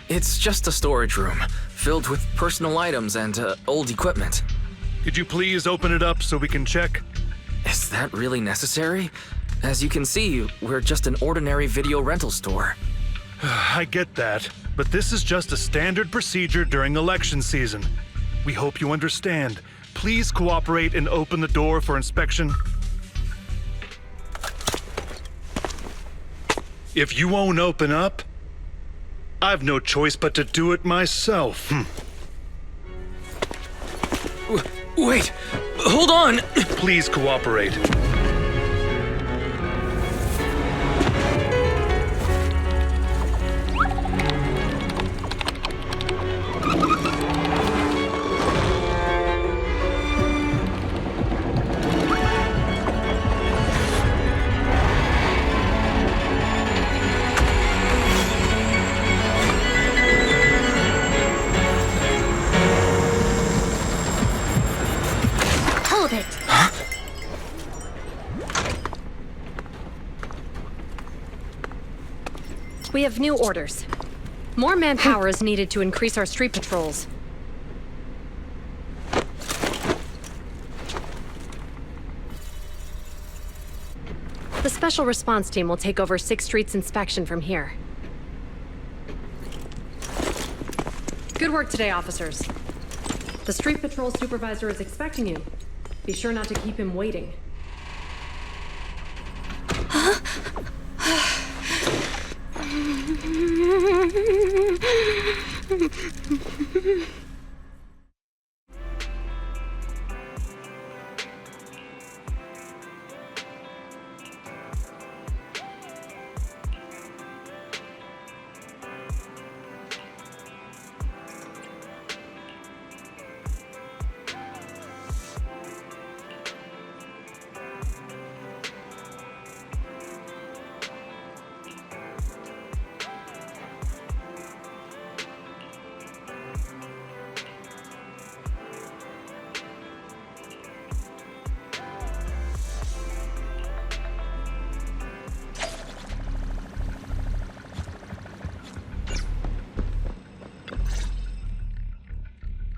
It's just a storage room, filled with personal items and old equipment. Could you please open it up so we can check? Is that really necessary? As you can see, we're just an ordinary video rental store. I get that, but this is just a standard procedure during election season. We hope you understand. Please cooperate and open the door for inspection. If you won't open up, I've no choice but to do it myself. Wait! Hold on! Please cooperate. Hold it. We have new orders. More manpower is needed to increase our street patrols. The Special Response Team will take over 6th Street's inspection from here. Good work today, officers. The Street Patrol Supervisor is expecting you. Be sure not to keep him waiting.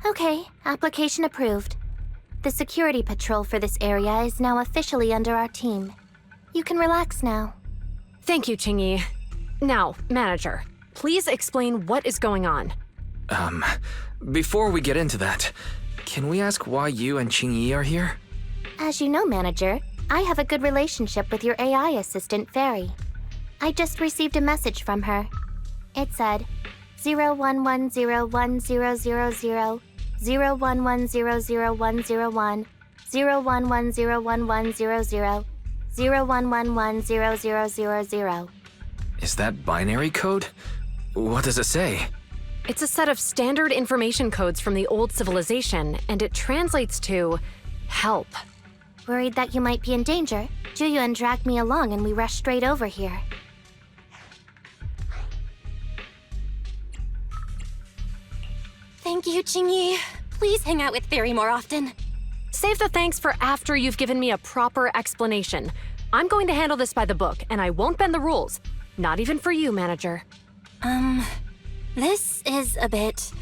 Okay, application approved. The security patrol for this area is now officially under our team. You can relax now. Thank you, Qingyi. Now, Manager, please explain what is going on. Before we get into that, can we ask why you and Qingyi are here? As you know, Manager, I have a good relationship with your AI assistant, Fairy. I just received a message from her. It said, 01101000, 01100101, 01101100, 01110000. Is that binary code? What does it say? It's a set of standard information codes from the old civilization, and it translates to help. Worried that you might be in danger, Juyuan dragged me along and we rushed straight over here. Thank you, Qingyi. Please hang out with Fairy more often. Save the thanks for after you've given me a proper explanation. I'm going to handle this by the book, and I won't bend the rules. Not even for you, Manager. This is a bit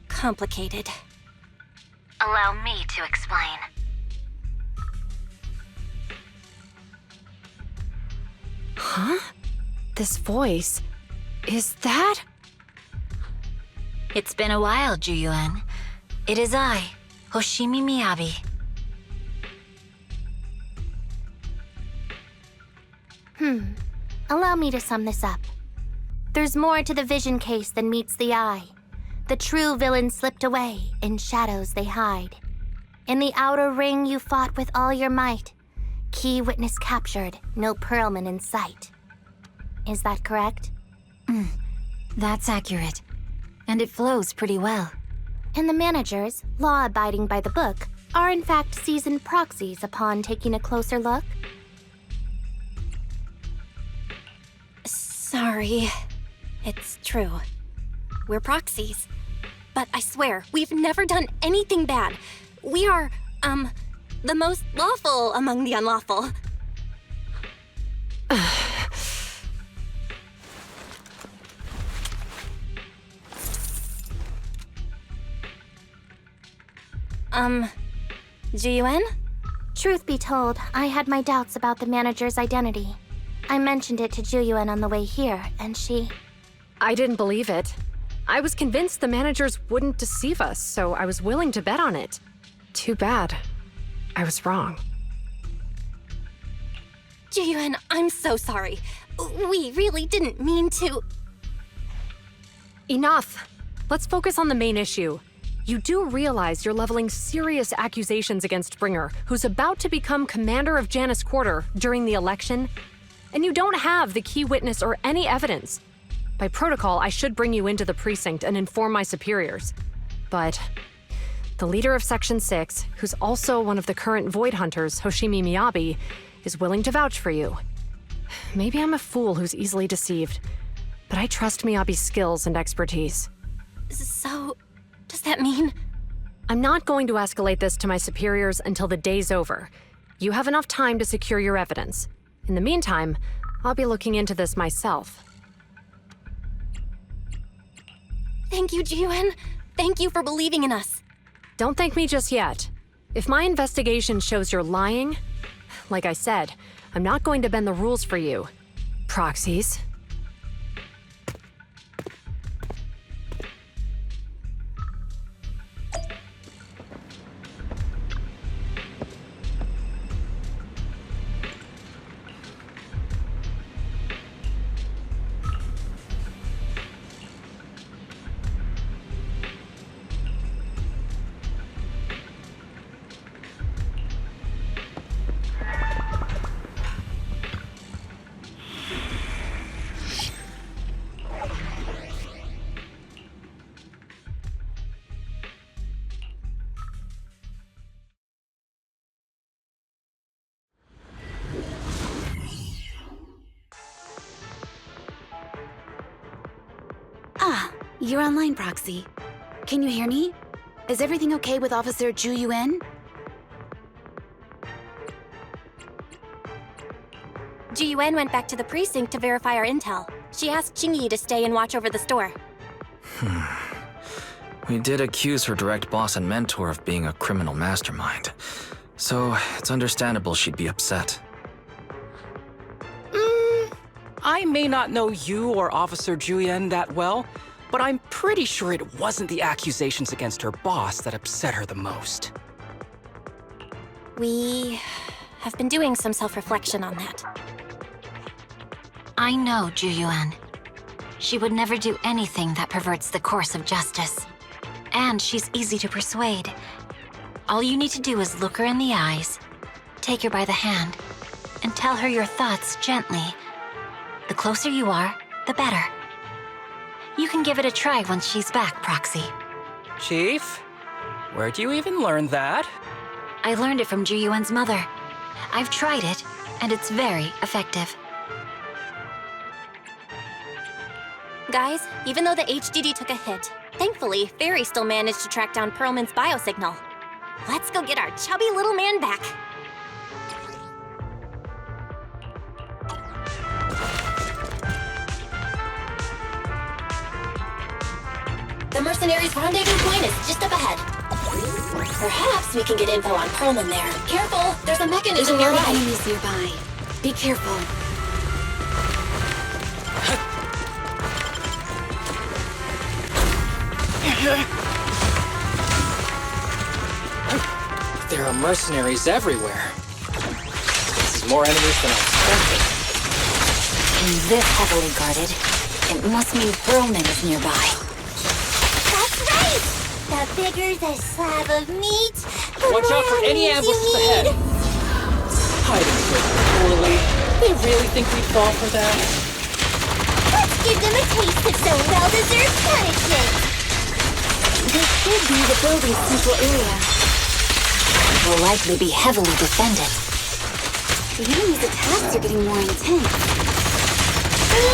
complicated. Allow me to explain. Huh? This voice. Is that? It's been a while, Juyuan. It is I, Hoshimi Miyabi. Allow me to sum this up. There's more to the vision case than meets the eye. The true villain slipped away, in shadows they hide. In the outer ring you fought with all your might. Key witness captured, no Perlman in sight. Is that correct? That's accurate. And it flows pretty well. And the managers, law-abiding by the book, are in fact seasoned proxies upon taking a closer look? Sorry. It's true. We're proxies. But I swear, we've never done anything bad. We are, the most lawful among the unlawful. Juyuan? Truth be told, I had my doubts about the manager's identity. I mentioned it to Juyuan on the way here, and she... I didn't believe it. I was convinced the managers wouldn't deceive us, so I was willing to bet on it. Too bad. I was wrong. Juyuan, I'm so sorry. We really didn't mean to... Enough! Let's focus on the main issue. You do realize you're leveling serious accusations against Bringer, who's about to become commander of Janus Quarter during the election? And you don't have the key witness or any evidence. By protocol, I should bring you into the precinct and inform my superiors. But the leader of Section 6, who's also one of the current Void Hunters, Hoshimi Miyabi, is willing to vouch for you. Maybe I'm a fool who's easily deceived, but I trust Miyabi's skills and expertise. So, does that mean? I'm not going to escalate this to my superiors until the day's over. You have enough time to secure your evidence. In the meantime, I'll be looking into this myself. Thank you, Juyuan. Thank you for believing in us. Don't thank me just yet. If my investigation shows you're lying, like I said, I'm not going to bend the rules for you. Proxies. You're online, Proxy. Can you hear me? Is everything okay with Officer Juyuan? Juyuan went back to the precinct to verify our intel. She asked Qingyi to stay and watch over the store. We did accuse her direct boss and mentor of being a criminal mastermind, so it's understandable she'd be upset. I may not know you or Officer Juyuan that well, but I'm pretty sure it wasn't the accusations against her boss that upset her the most. We have been doing some self-reflection on that. I know Juyuan. She would never do anything that perverts the course of justice. And she's easy to persuade. All you need to do is look her in the eyes, take her by the hand, and tell her your thoughts gently. The closer you are, the better. You can give it a try once she's back, Proxy. Chief, where'd you even learn that? I learned it from Juyuan's mother. I've tried it, and it's very effective. Guys, even though the HDD took a hit, thankfully, Fairy still managed to track down Perlman's biosignal. Let's go get our chubby little man back. The mercenaries' rendezvous point is just up ahead. Perhaps we can get info on Perlman there. Careful, there's a mechanism There's a lot nearby. of enemies nearby. Be careful. There are mercenaries everywhere. This is more enemies than I expected. And this heavily guarded, it must mean Perlman is nearby. That's right! The bigger the slab of meat, the Watch more out for any enemies ambushes you ahead. need. Hiding so poorly. They really think we'd fall for that? Let's give them a taste of some well-deserved punishment. This should be the building's central area. It will likely be heavily defended. The enemy's attacks are getting more intense.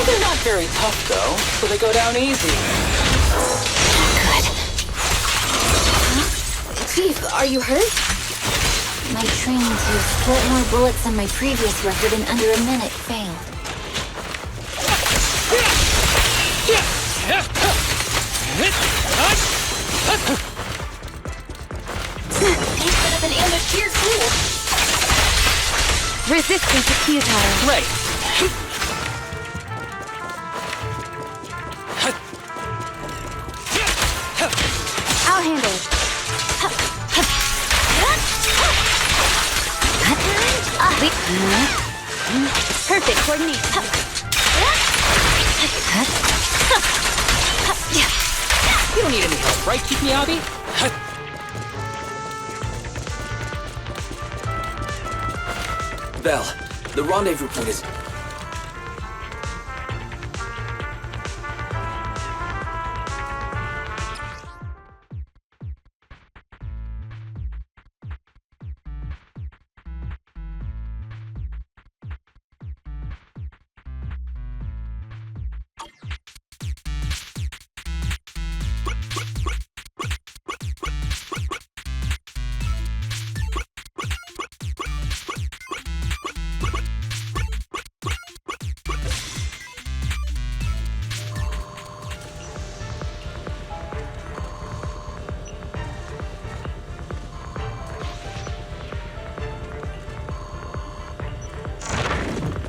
They're not very tough, though, so they go down easy. Good. Chief, are you hurt? My training to split more bullets than my previous record in under a minute failed. They set up an ambush here, too. Resistance is futile. Right. I'll handle it. Perfect coordination. You don't need any help, right, Chief Miyabi? Belle, the rendezvous point is...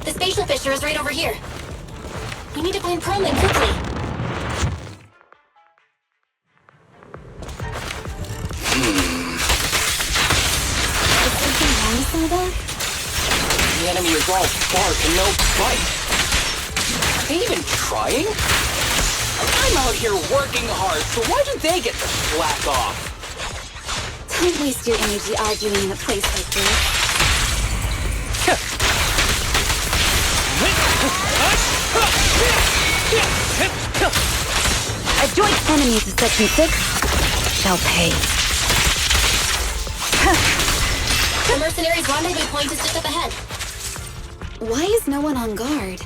The spatial fissure is right over here. We need to find Perlman quickly. Is something wrong with Zelda? The enemy is all bark and no bite. Are they even trying? I'm out here working hard, so why do they get to slack off? Don't waste your energy arguing in a place like this. Adjoint enemies of Section 6 shall pay. The mercenaries' rendezvous point is just up ahead. Why is no one on guard?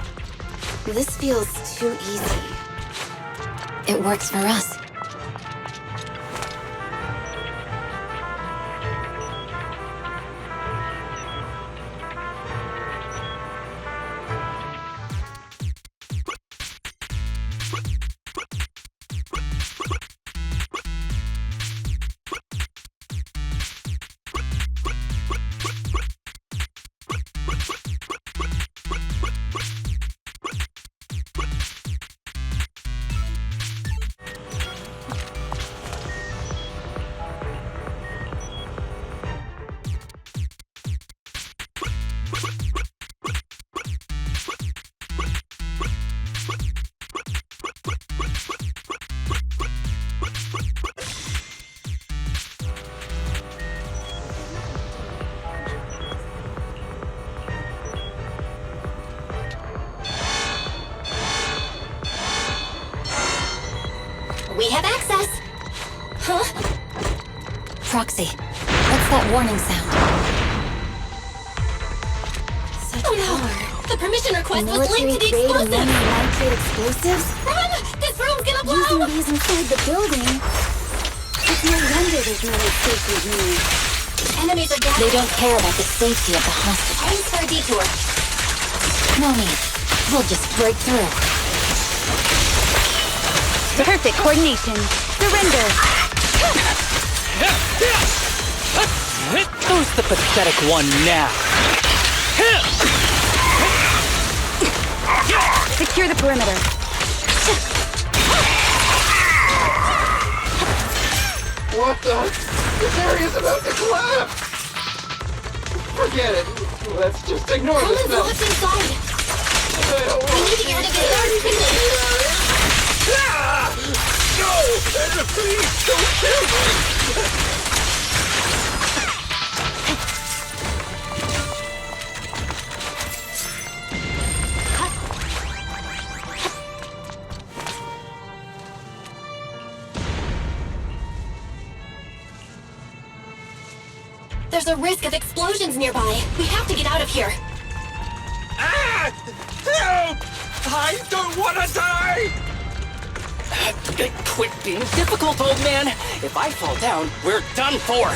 This feels too easy. It works for us. We have access. Huh? Proxy, what's that warning sound? Oh no! The permission request was Military linked to the grade explosives! ammonium nitrate explosives? Run! This room's gonna blow! Using these inside the building? It's no wonder there's no escape with me. Enemies are gathering. They don't care about the safety of the hostage. Aim for a detour. No need. We'll just break through. Perfect coordination. Surrender. Who's the pathetic one now? Secure the perimeter. What the? This area's about to collapse! Forget it. Let's just ignore the smell. What's inside? I don't want We need to get rid of this. Ah! No! Please, don't kill me! There's a risk of explosions nearby. We have to get out of here. Ah! Help! I don't want to die! Quit being difficult, old man. If I fall down, we're done for.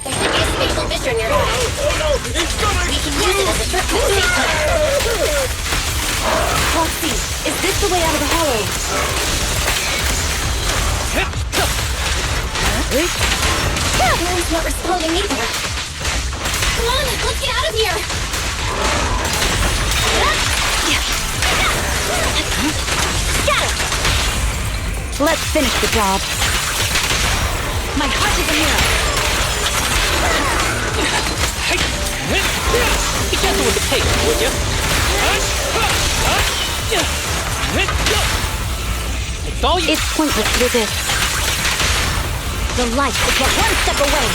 There should be a spatial fissure nearby. Oh no! It's gonna We can use it as a shortcut safely. Proxy, is this the way out of the hollow? Aaron's not responding either. Come on, let's get out of here. Let's finish the job. My heart is in here. Be gentle with the tape, would you? It's all you. It's pointless to resist. The light is but one step away.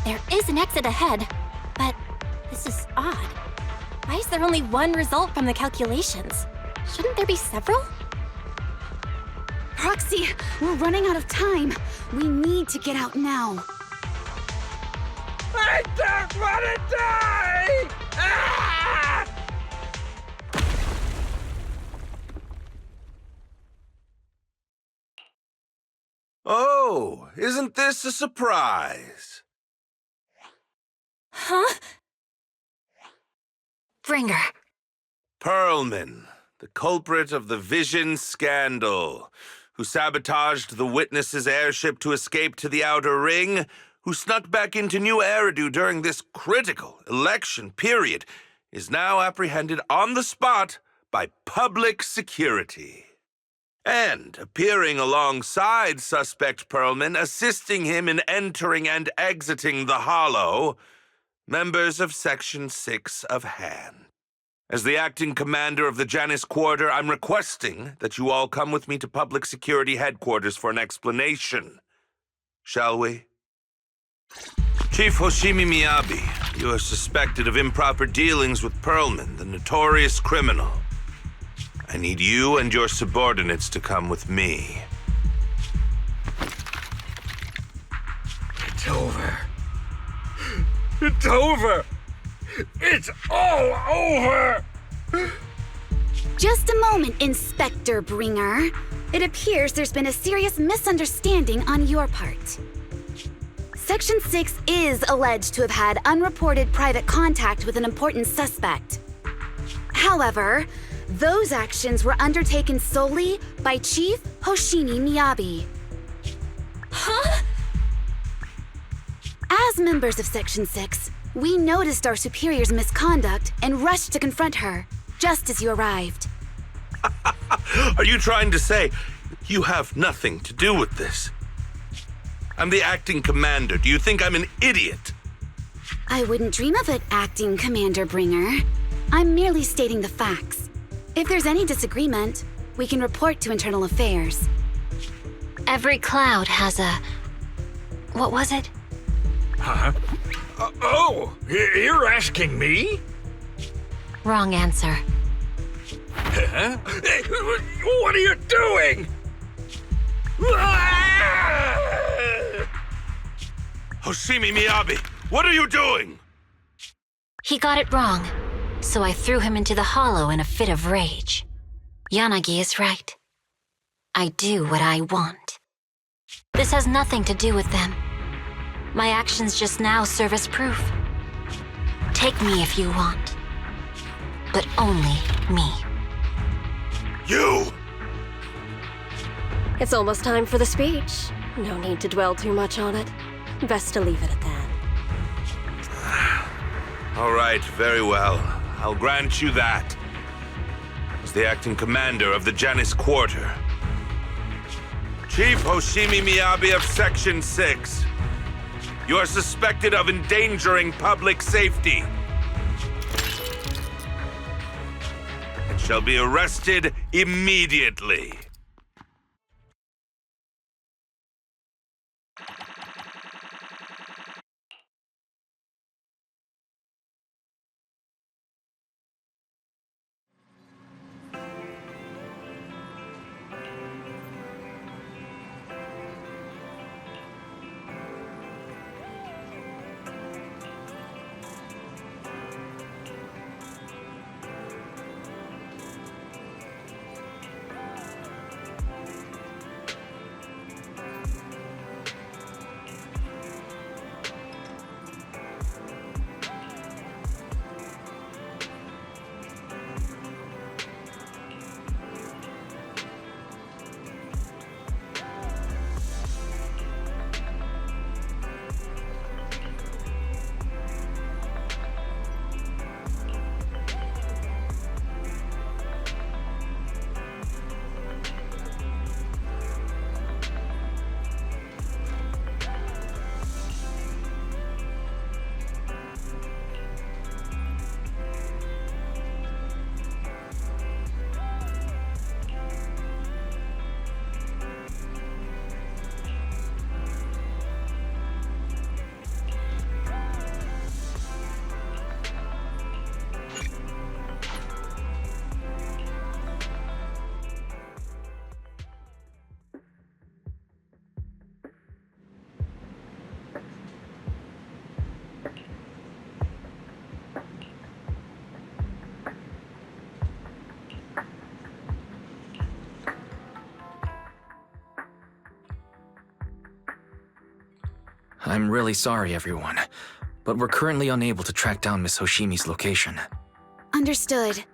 There is an exit ahead, but this is odd. Why is there only one result from the calculations? Shouldn't there be several? Proxy, we're running out of time. We need to get out now. I don't want to die! Ah! Oh, isn't this a surprise? Huh? Bringer. Perlman, the culprit of the Vision scandal, who sabotaged the Witness's airship to escape to the Outer Ring, who snuck back into New Eridu during this critical election period, is now apprehended on the spot by public security. And appearing alongside suspect Perlman, assisting him in entering and exiting the Hollow, members of Section 6 of Han. As the acting commander of the Janus Quarter, I'm requesting that you all come with me to Public Security Headquarters for an explanation. Shall we? Chief Hoshimi Miyabi, you are suspected of improper dealings with Perlman, the notorious criminal. I need you and your subordinates to come with me. It's over. It's over! It's all over! Just a moment, Inspector Bringer. It appears there's been a serious misunderstanding on your part. Section 6 is alleged to have had unreported private contact with an important suspect. However, those actions were undertaken solely by Chief Hoshimi Miyabi. Huh? As members of Section 6, we noticed our superior's misconduct and rushed to confront her, just as you arrived. Are you trying to say you have nothing to do with this? I'm the acting commander. Do you think I'm an idiot? I wouldn't dream of it, Acting Commander Bringer. I'm merely stating the facts. If there's any disagreement, we can report to Internal Affairs. Every cloud has a... What was it? Huh? You're asking me? Wrong answer. Huh? What are you doing? Hoshimi Miyabi, what are you doing? He got it wrong, so I threw him into the hollow in a fit of rage. Yanagi is right. I do what I want. This has nothing to do with them. My actions just now serve as proof. Take me if you want. But only me. You! It's almost time for the speech. No need to dwell too much on it. Best to leave it at that. All right, very well. I'll grant you that. As the acting commander of the Janus Quarter, Chief Hoshimi Miyabi of Section 6, you are suspected of endangering public safety and shall be arrested immediately. I'm really sorry, everyone, but we're currently unable to track down Miss Hoshimi's location. Understood.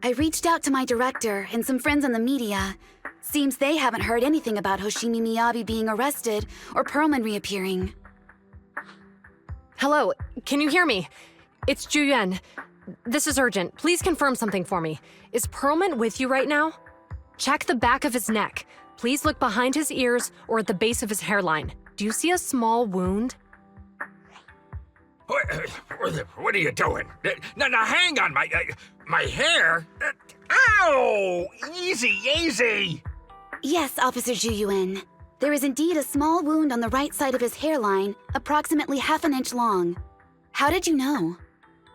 I reached out to my director and some friends in the media. Seems they haven't heard anything about Hoshimi Miyabi being arrested or Perlman reappearing. Hello, can you hear me? It's Juyuan. This is urgent. Please confirm something for me. Is Perlman with you right now? Check the back of his neck. Please look behind his ears or at the base of his hairline. Do you see a small wound? What are you doing? Now, hang on, my hair? Ow! Easy, easy! Yes, Officer Juyuan. There is indeed a small wound on the right side of his hairline, approximately ½ inch long. How did you know?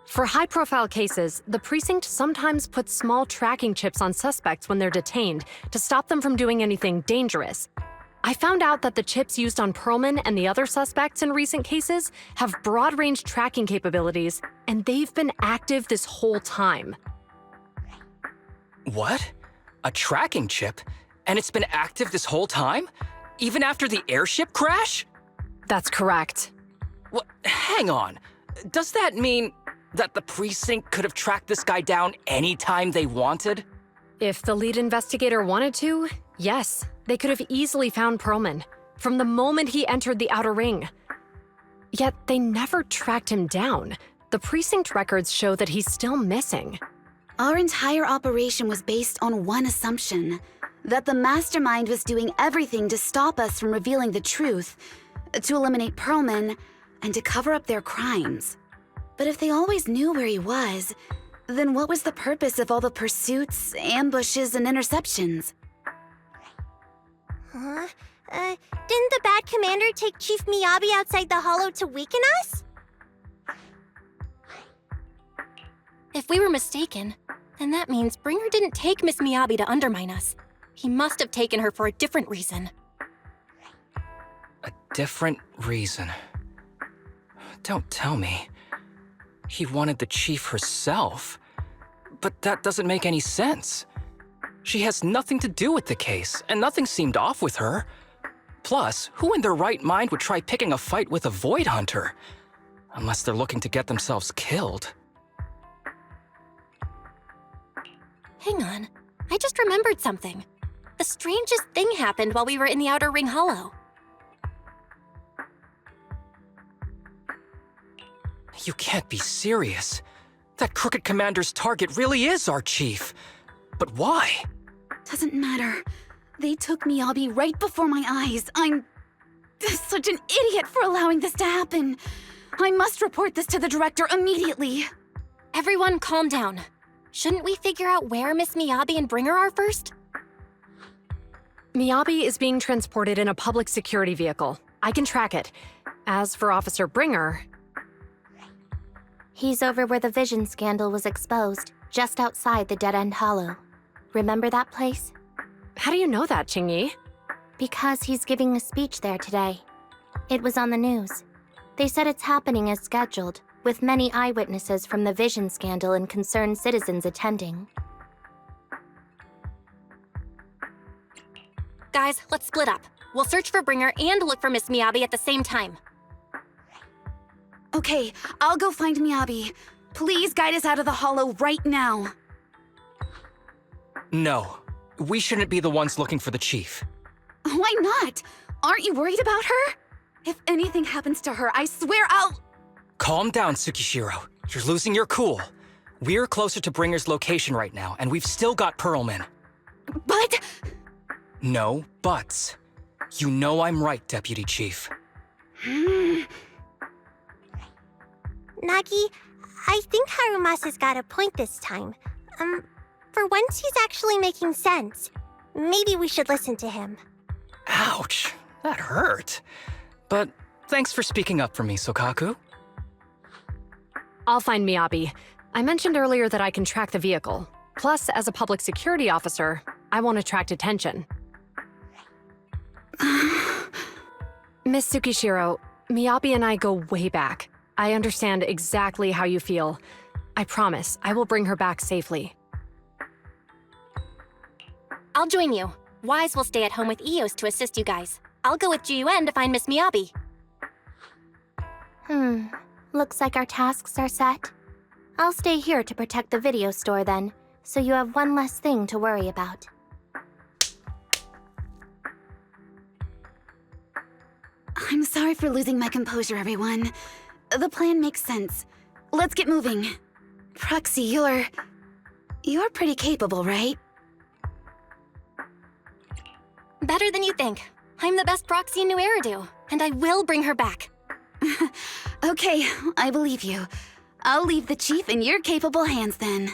For high-profile cases, the precinct sometimes puts small tracking chips on suspects when they're detained to stop them from doing anything dangerous. I found out that the chips used on Perlman and the other suspects in recent cases have broad-range tracking capabilities, and they've been active this whole time. What? A tracking chip? And it's been active this whole time? Even after the airship crash? That's correct. What? Hang on. Does that mean that the precinct could have tracked this guy down anytime they wanted? If the lead investigator wanted to, yes. They could have easily found Perlman from the moment he entered the Outer Ring. Yet they never tracked him down. The precinct records show that he's still missing. Our entire operation was based on one assumption, that the mastermind was doing everything to stop us from revealing the truth, to eliminate Perlman, and to cover up their crimes. But if they always knew where he was, then what was the purpose of all the pursuits, ambushes, and interceptions? Huh? Didn't the bad commander take Chief Miyabi outside the hollow to weaken us? If we were mistaken, then that means Bringer didn't take Miss Miyabi to undermine us. He must have taken her for a different reason. A different reason? Don't tell me. He wanted the chief herself. But that doesn't make any sense. She has nothing to do with the case, and nothing seemed off with her. Plus, who in their right mind would try picking a fight with a Void Hunter? Unless they're looking to get themselves killed. Hang on, I just remembered something. The strangest thing happened while we were in the Outer Ring Hollow. You can't be serious. That crooked commander's target really is our chief. But why? Doesn't matter. They took Miyabi right before my eyes. I'm such an idiot for allowing this to happen. I must report this to the director immediately. Everyone calm down. Shouldn't we figure out where Miss Miyabi and Bringer are first? Miyabi is being transported in a public security vehicle. I can track it. As for Officer Bringer... He's over where the vision scandal was exposed, just outside the Dead End Hollow. Remember that place? How do you know that, Qingyi? Because he's giving a speech there today. It was on the news. They said it's happening as scheduled, with many eyewitnesses from the vision scandal and concerned citizens attending. Guys, let's split up. We'll search for Bringer and look for Miss Miyabi at the same time. Okay, I'll go find Miyabi. Please guide us out of the hollow right now. No, we shouldn't be the ones looking for the chief. Why not? Aren't you worried about her? If anything happens to her, I swear I'll... Calm down, Tsukishiro. You're losing your cool. We're closer to Bringer's location right now, and we've still got Pearlman. But... No buts. You know I'm right, Deputy Chief. Nagi, I think Harumasa's got a point this time. For once he's actually making sense. Maybe we should listen to him. Ouch, that hurt. But thanks for speaking up for me, Sokaku. I'll find Miyabi. I mentioned earlier that I can track the vehicle. Plus, as a public security officer, I won't attract attention. Miss Tsukishiro, Miyabi and I go way back. I understand exactly how you feel. I promise, I will bring her back safely. I'll join you. Wise will stay at home with Eos to assist you guys. I'll go with Jiyuen to find Miss Miyabi. Looks like our tasks are set. I'll stay here to protect the video store then, so you have one less thing to worry about. I'm sorry for losing my composure, everyone. The plan makes sense. Let's get moving. Proxy, you're pretty capable, right? Better than you think. I'm the best proxy in New Eridu, and I will bring her back. Okay, I believe you. I'll leave the chief in your capable hands then.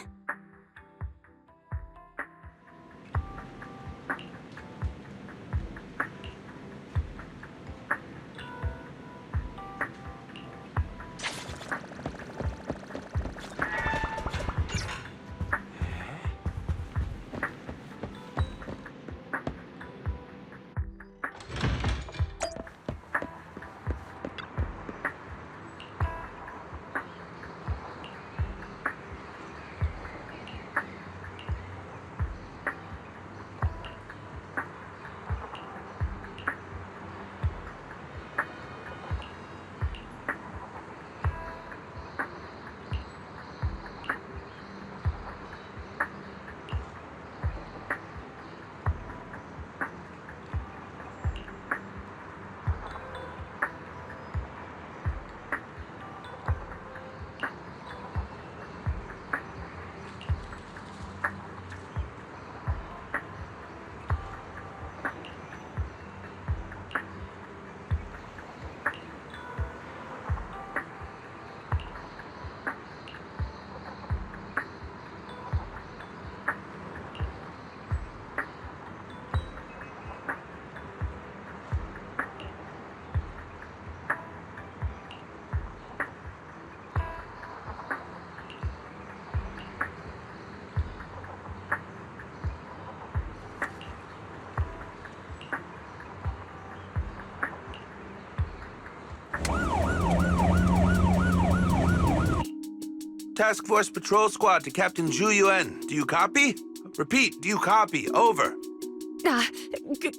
Task Force Patrol Squad to Captain Zhu Yuan. Do you copy? Repeat, do you copy? Over.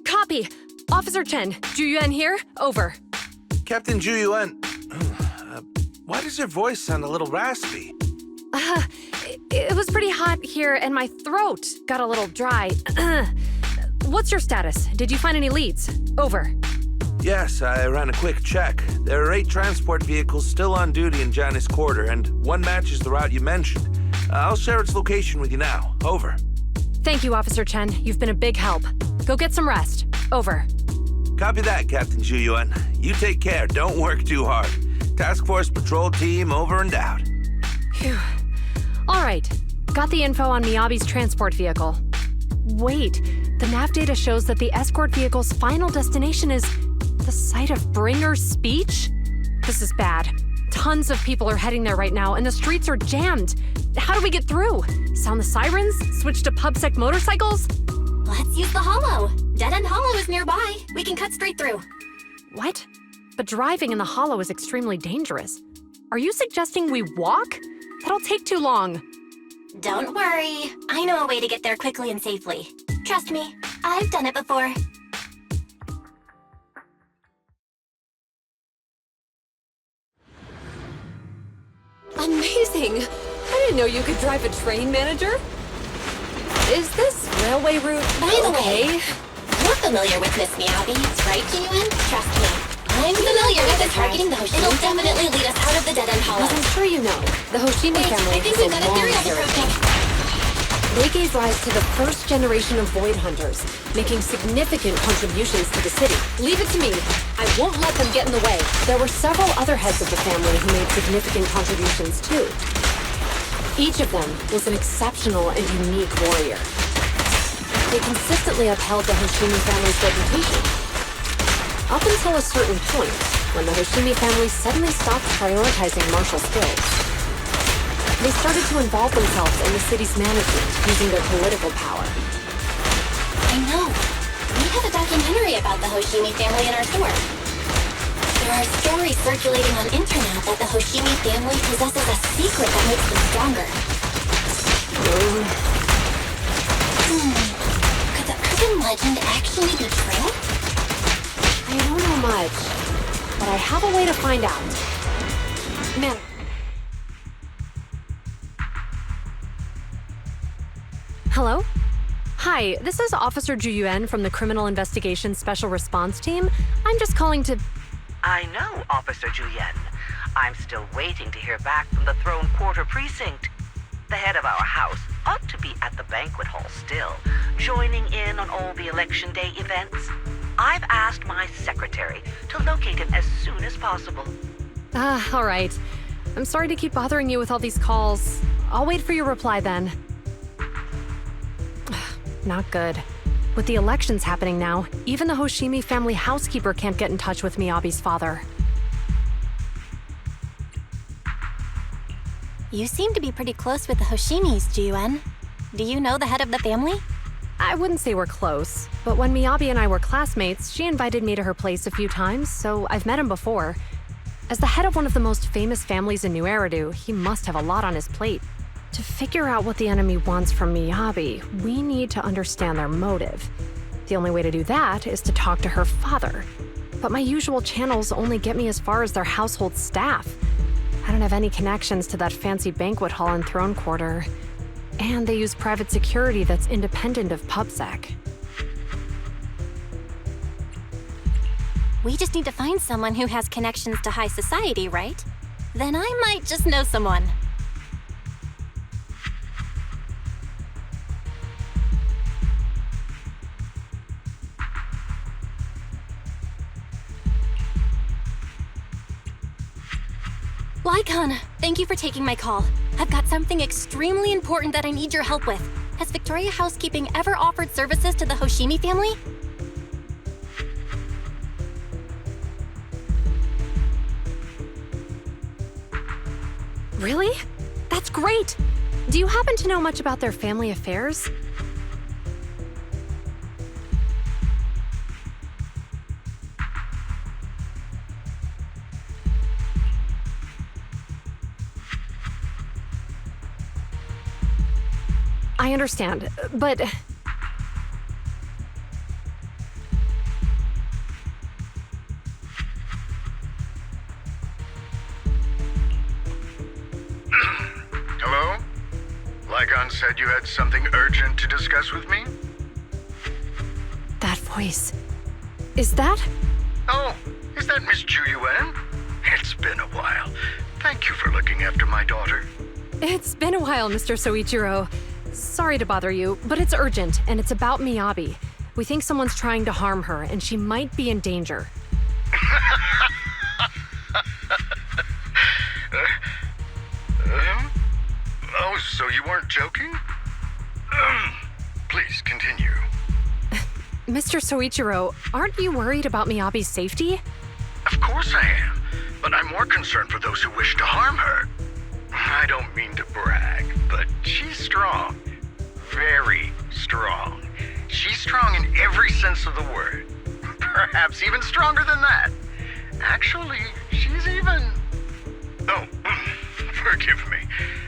Copy. Officer Chen, Zhu Yuan here. Over. Captain Zhu Yuan, why does your voice sound a little raspy? It was pretty hot here and my throat got a little dry. What's your status? Did you find any leads? Over. Yes, I ran a quick check. There are 8 transport vehicles still on duty in Janus Quarter, and one matches the route you mentioned. I'll share its location with you now. Over. Thank you, Officer Chen. You've been a big help. Go get some rest. Over. Copy that, Captain Zhuyuan. You take care. Don't work too hard. Task Force Patrol Team over and out. Phew. All right. Got the info on Miyabi's transport vehicle. Wait, the nav data shows that the escort vehicle's final destination is the site of Bringer's speech? This is bad. Tons of people are heading there right now, and the streets are jammed. How do we get through? Sound the sirens? Switch to PubSec motorcycles? Let's use the Hollow. Dead End Hollow is nearby. We can cut straight through. What? But driving in the Hollow is extremely dangerous. Are you suggesting we walk? That'll take too long. Don't worry. I know a way to get there quickly and safely. Trust me, I've done it before. Amazing! I didn't know you could drive a train, manager. Is this railway route By the way, you're familiar with Miss Miyabi, right, Zhuyuan? Trust me. I'm familiar with the targeting the Hoshimi. It'll definitely lead us out of the Dead End Hollow. As I'm sure you know, the Hoshimi family I think has we've got a long theory approaching. They gave rise to the first generation of Void Hunters, making significant contributions to the city. Leave it to me. I won't let them get in the way. There were several other heads of the family who made significant contributions too. Each of them was an exceptional and unique warrior. They consistently upheld the Hoshimi family's reputation. Up until a certain point, when the Hoshimi family suddenly stopped prioritizing martial skills. They started to involve themselves in the city's management using their political power. I know. We have a documentary about the Hoshimi family in our store. There are stories circulating on internet that the Hoshimi family possesses a secret that makes them stronger. Could the urban legend actually be true? I don't know much, but I have a way to find out. Man. Hello? Hi, this is Officer Zhuyuan from the Criminal Investigations Special Response Team. I'm just calling to... I know, Officer Zhuyuan. I'm still waiting to hear back from the Throne Quarter Precinct. The head of our house ought to be at the banquet hall still, joining in on all the Election Day events. I've asked my secretary to locate him as soon as possible. All right. I'm sorry to keep bothering you with all these calls. I'll wait for your reply then. Not good. With the elections happening now, even the Hoshimi family housekeeper can't get in touch with Miyabi's father. You seem to be pretty close with the Hoshimis, Zhuyuan. Do you know the head of the family? I wouldn't say we're close, but when Miyabi and I were classmates, she invited me to her place a few times, so I've met him before. As the head of one of the most famous families in New Eridu, he must have a lot on his plate. To figure out what the enemy wants from Miyabi, we need to understand their motive. The only way to do that is to talk to her father. But my usual channels only get me as far as their household staff. I don't have any connections to that fancy banquet hall in Throne Quarter. And they use private security that's independent of PubSec. We just need to find someone who has connections to high society, right? Then I might just know someone. Lycon, thank you for taking my call. I've got something extremely important that I need your help with. Has Victoria Housekeeping ever offered services to the Hoshimi family? Really? That's great! Do you happen to know much about their family affairs? I understand, but... Hello? Lycon said you had something urgent to discuss with me? That voice... Is that... Oh, is that Miss Ju-Yuan? It's been a while. Thank you for looking after my daughter. It's been a while, Mr. Soichiro. Sorry to bother you, but it's urgent, and it's about Miyabi. We think someone's trying to harm her, and she might be in danger. Oh, so you weren't joking? Please continue. Mr. Soichiro, aren't you worried about Miyabi's safety? Of course I am, but I'm more concerned for those who wish to harm her. I don't mean to brag, but she's strong. Very strong. She's strong in every sense of the word. Perhaps even stronger than that. Actually, she's even... Oh, forgive me.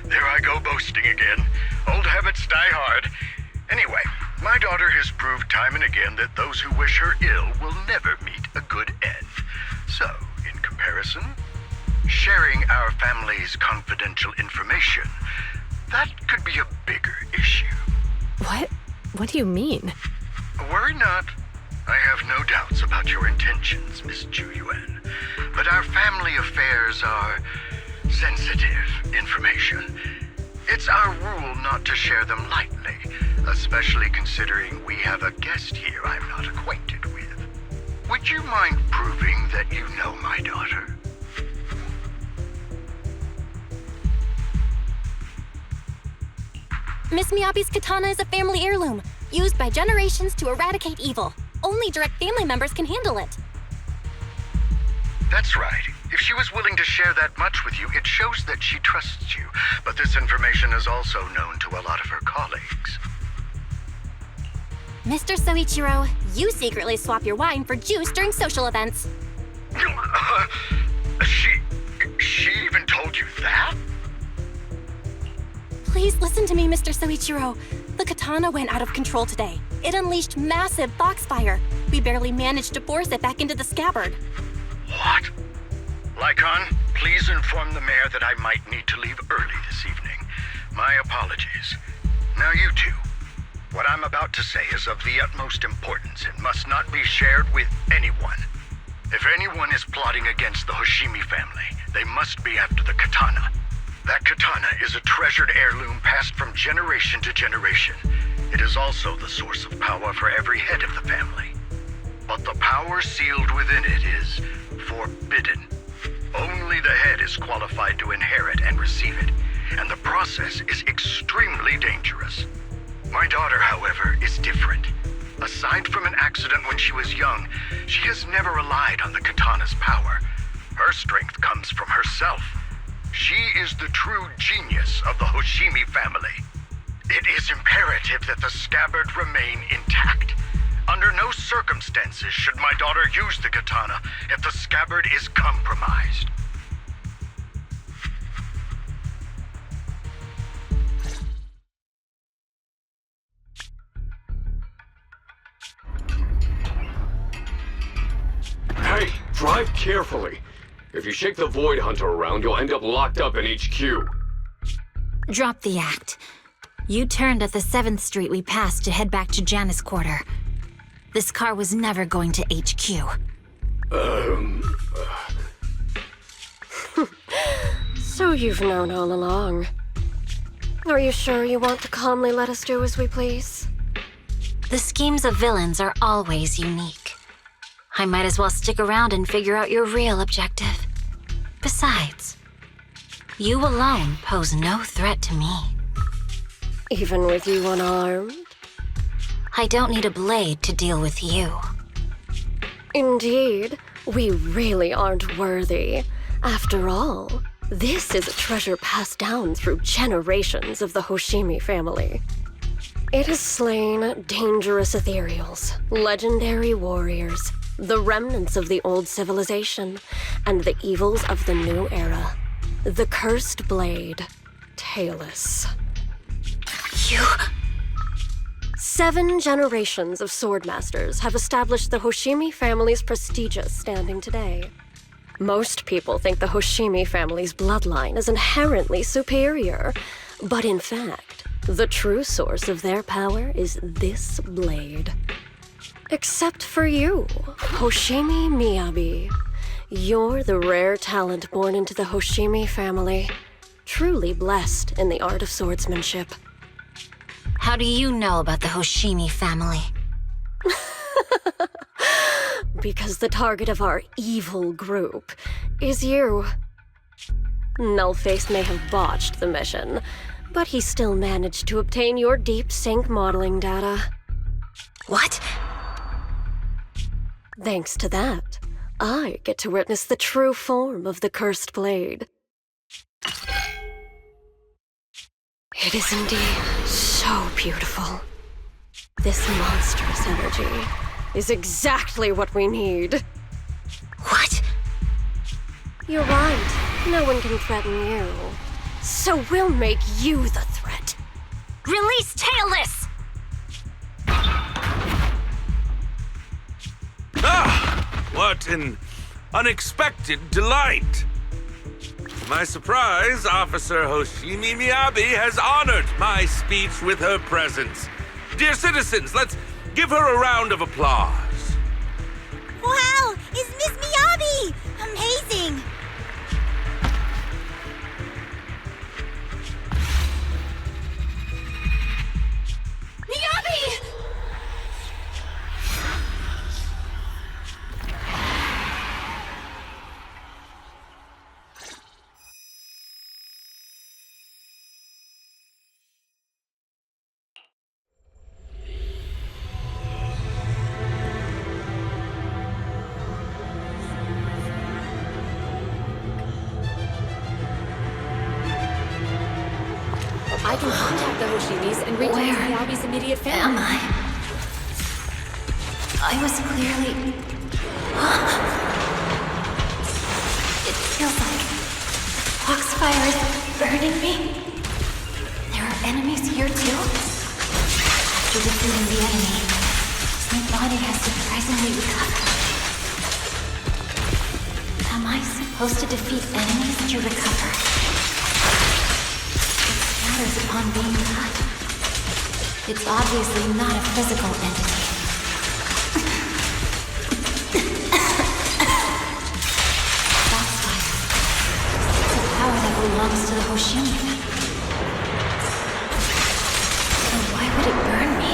There I go boasting again. Old habits die hard. Anyway, my daughter has proved time and again that those who wish her ill will never meet a good end. So, in comparison, sharing our family's confidential information, that could be a bigger issue. What? What do you mean? Worry not. I have no doubts about your intentions, Miss Ju-Yuan. But our family affairs are sensitive information. It's our rule not to share them lightly, especially considering we have a guest here I'm not acquainted with. Would you mind proving that you know my daughter? Miss Miyabi's katana is a family heirloom, used by generations to eradicate evil. Only direct family members can handle it. That's right. If she was willing to share that much with you, it shows that she trusts you. But this information is also known to a lot of her colleagues. Mr. Soichiro, you secretly swap your wine for juice during social events. She even told you that? Please listen to me, Mr. Soichiro. The katana went out of control today. It unleashed massive foxfire. We barely managed to force it back into the scabbard. What? Lycon, please inform the mayor that I might need to leave early this evening. My apologies. Now you two. What I'm about to say is of the utmost importance and must not be shared with anyone. If anyone is plotting against the Hoshimi family, they must be after the katana. That katana is a treasured heirloom passed from generation to generation. It is also the source of power for every head of the family. But the power sealed within it is forbidden. Only the head is qualified to inherit and receive it, and the process is extremely dangerous. My daughter, however, is different. Aside from an accident when she was young, she has never relied on the katana's power. Her strength comes from herself. She is the true genius of the Hoshimi family. It is imperative that the scabbard remain intact. Under no circumstances should my daughter use the katana if the scabbard is compromised. Hey, drive carefully. If you shake the Void Hunter around, you'll end up locked up in HQ. Drop the act. You turned at the 7th Street we passed to head back to Janus Quarter. This car was never going to HQ. So you've known all along. Are you sure you want to calmly let us do as we please? The schemes of villains are always unique. I might as well stick around and figure out your real objective. Besides, you alone pose no threat to me. Even with you unarmed? I don't need a blade to deal with you. Indeed, we really aren't worthy. After all, this is a treasure passed down through generations of the Hoshimi family. It has slain dangerous ethereals, legendary warriors, the remnants of the old civilization, and the evils of the new era. The cursed blade, Tailless. You... 7 generations of swordmasters have established the Hoshimi family's prestigious standing today. Most people think the Hoshimi family's bloodline is inherently superior, but in fact, the true source of their power is this blade. Except for you, Hoshimi Miyabi. You're the rare talent born into the Hoshimi family. Truly blessed in the art of swordsmanship. How do you know about the Hoshimi family? Because the target of our evil group is you. Nullface may have botched the mission, but he still managed to obtain your deep sync modeling data. What? Thanks to that, I get to witness the true form of the cursed blade. It is indeed so beautiful. This monstrous energy is exactly what we need. What? You're right. No one can threaten you. So we'll make you the threat. Release Tailless! Ah! What an unexpected delight! To my surprise, Officer Hoshimi Miyabi has honored my speech with her presence. Dear citizens, let's give her a round of applause. Wow! It's Miss Miyabi! Amazing! Miyabi! I can contact the Hoshimis and reach out to Miyabi's immediate family. Am I? I was clearly... It feels like the foxfire is burning me. There are enemies here too? After defeating the enemy, my body has surprisingly recovered. Am I supposed to defeat enemies to recover? Upon being cut. It's obviously not a physical entity. Foxfire. It's a power that belongs to the Hoshimi family. So why would it burn me?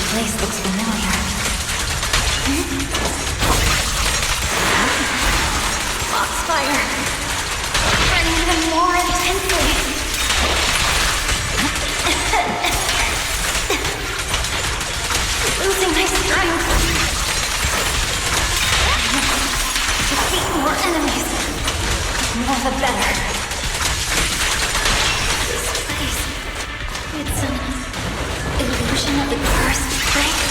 Place looks familiar. Foxfire! Burning even more intensely! Losing my strength! Defeat more enemies! More the better. This place... it's an illusion of the cursed blade.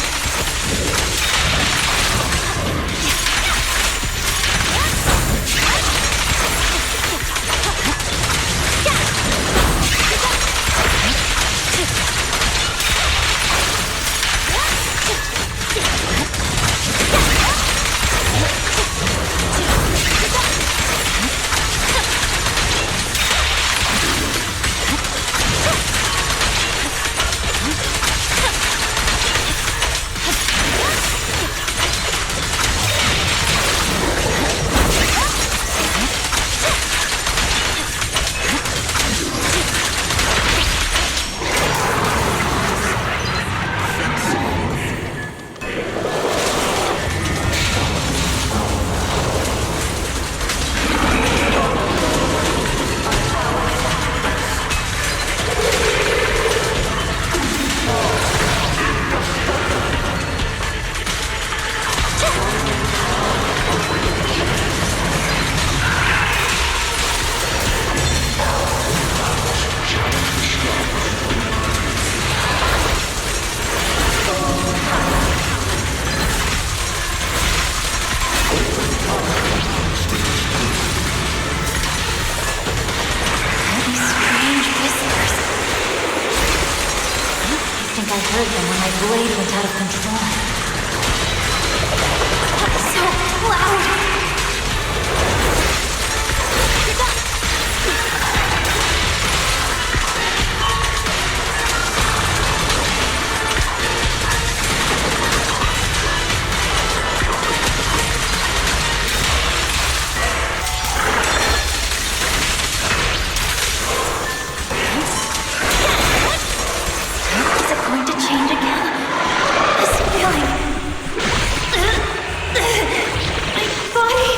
heard them when my blade went out of control. So loud! Is it going to change again? This feeling. My body.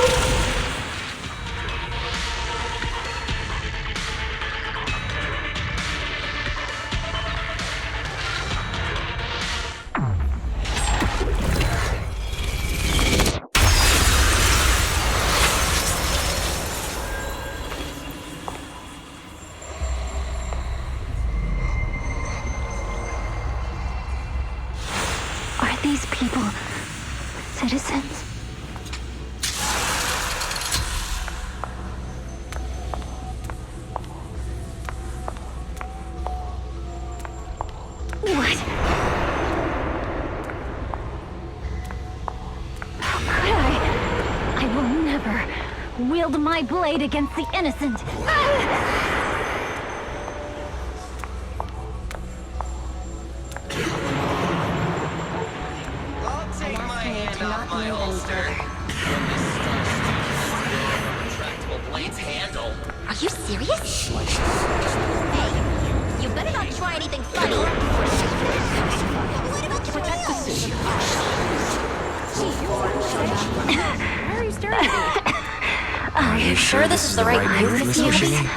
Are these people citizens? What? How could I? I will never wield my blade against the innocent. Take my hand off my holster. Retractable blade's handle. Are you serious? Hey, you better not try anything funny. What about protect the system? Why are you staring at me? Are you sure this is the right move, Miss Yoshimi?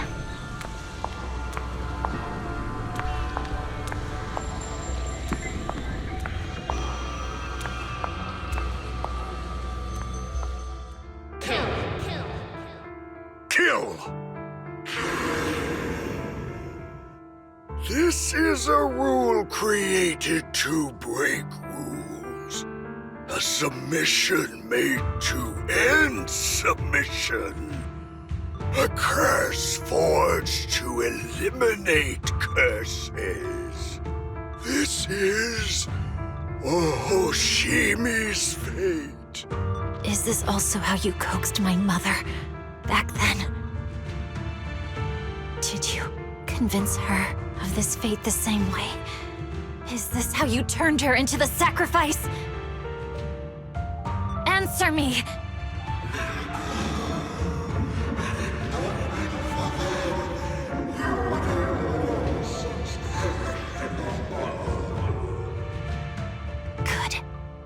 Kill! This is a rule created to break rules. A submission made to end submission. A curse forged to eliminate curses. This is Hoshimi's fate. Is this also how you coaxed my mother back then? Did you convince her of this fate the same way? Is this how you turned her into the sacrifice? Answer me! Good.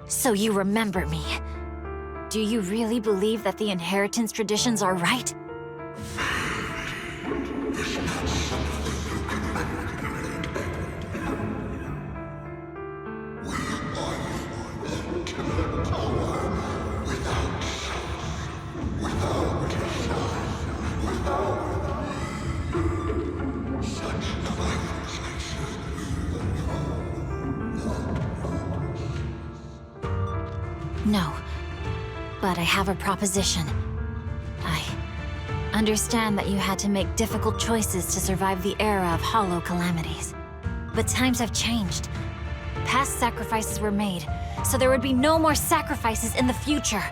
So you remember me. Do you really believe that the inheritance traditions are right? No. But I have a proposition. I understand that you had to make difficult choices to survive the era of hollow calamities. But times have changed. Past sacrifices were made, so there would be no more sacrifices in the future.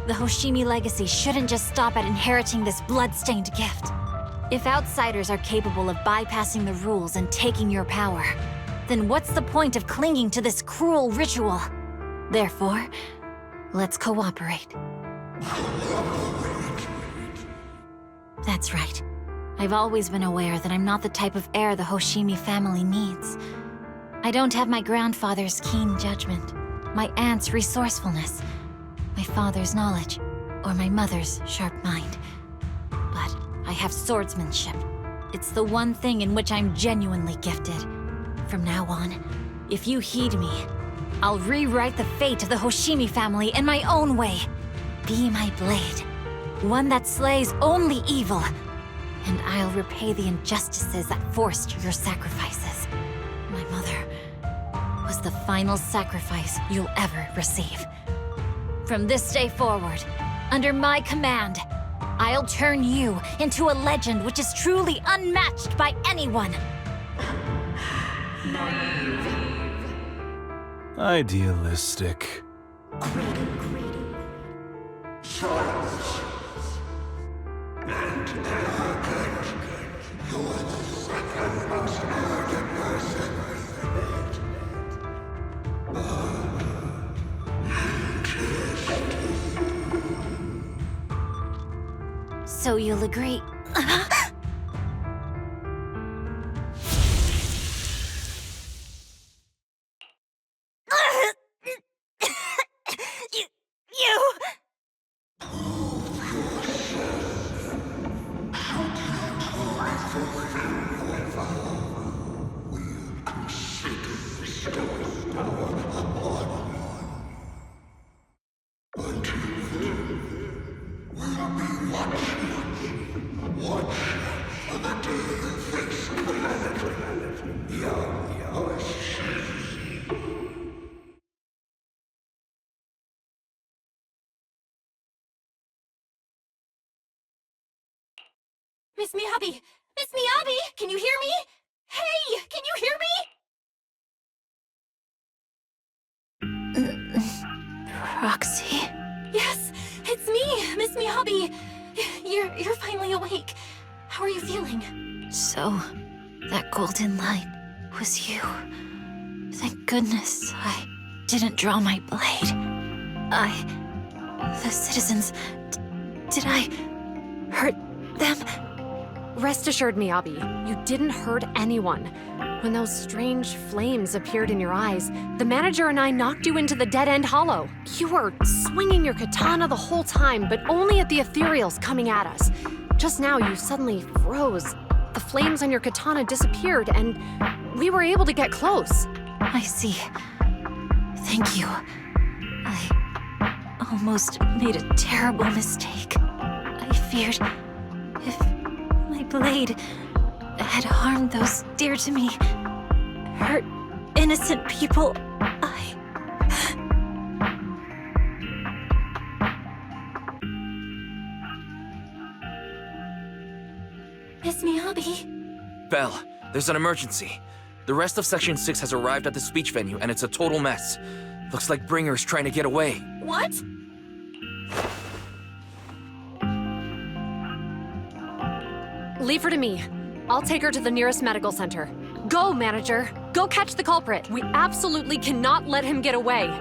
The Hoshimi legacy shouldn't just stop at inheriting this blood-stained gift. If outsiders are capable of bypassing the rules and taking your power, then what's the point of clinging to this cruel ritual? Therefore, let's cooperate. That's right. I've always been aware that I'm not the type of heir the Hoshimi family needs. I don't have my grandfather's keen judgment, my aunt's resourcefulness, my father's knowledge, or my mother's sharp mind. But I have swordsmanship. It's the one thing in which I'm genuinely gifted. From now on, if you heed me, I'll rewrite the fate of the Hoshimi family in my own way. Be my blade, one that slays only evil, and I'll repay the injustices that forced your sacrifices. My mother was the final sacrifice you'll ever receive. From this day forward, under my command, I'll turn you into a legend which is truly unmatched by anyone. Naive. Idealistic. So you'll agree. Miss Miyabi! Miss Miyabi! Can you hear me? Hey! Can you hear me? Proxy? Yes! It's me! Miss Miyabi! You're finally awake. How are you feeling? So, that golden light was you. Thank goodness I didn't draw my blade. The citizens... did I hurt them? Rest assured, Miyabi, you didn't hurt anyone. When those strange flames appeared in your eyes, the manager and I knocked you into the dead-end hollow. You were swinging your katana the whole time, but only at the ethereals coming at us. Just now, you suddenly froze. The flames on your katana disappeared, and we were able to get close. I see. Thank you. I almost made a terrible mistake. I feared if my blade had harmed those dear to me, hurt innocent people, Miss Miyabi? Belle, there's an emergency. The rest of Section 6 has arrived at the speech venue, and it's a total mess. Looks like Bringer's trying to get away. What? Leave her to me. I'll take her to the nearest medical center. Go, manager. Go catch the culprit. We absolutely cannot let him get away.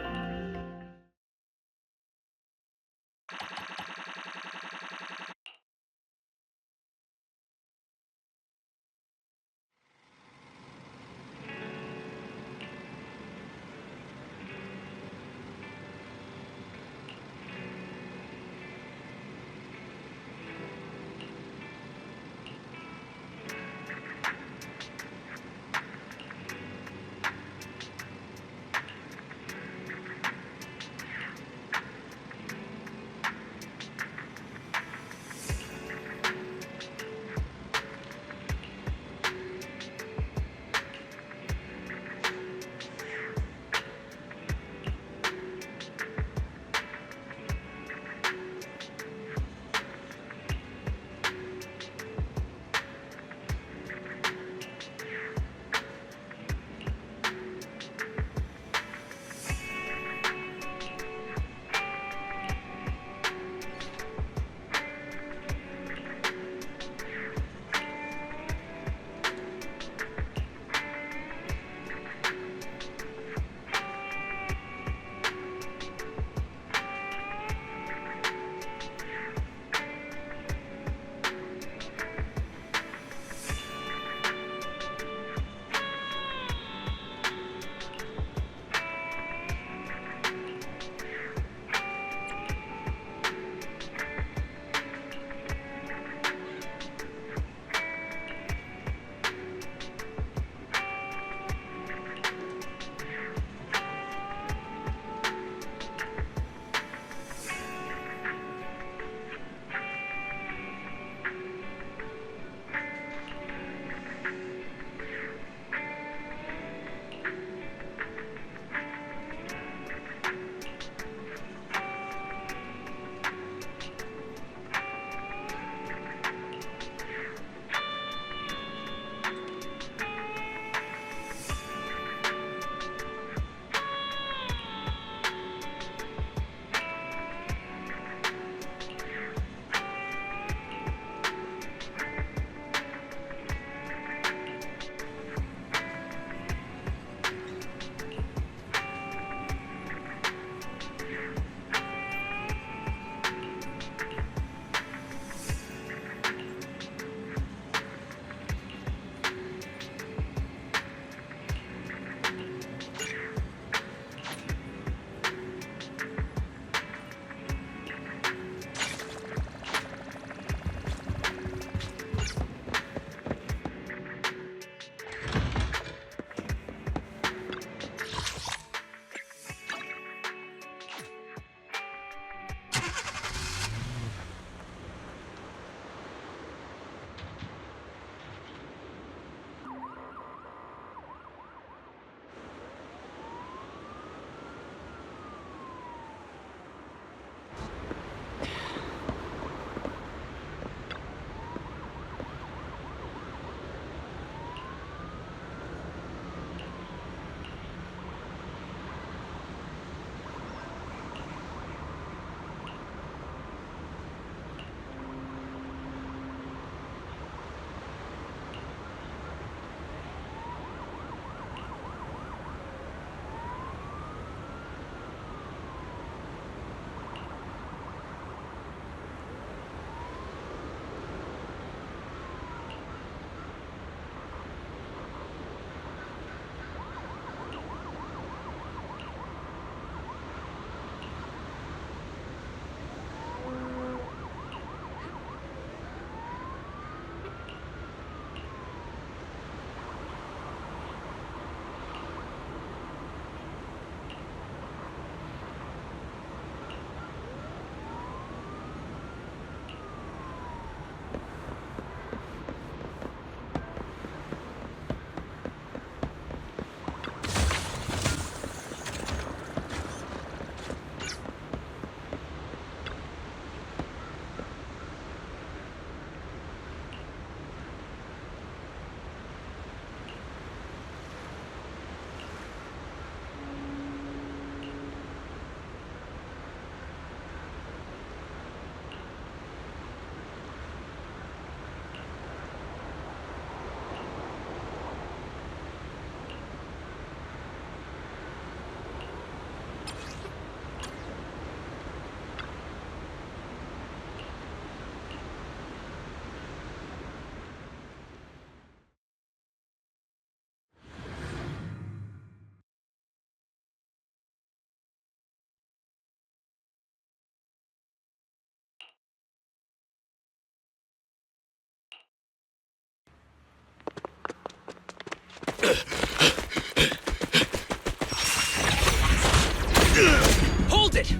Hold it!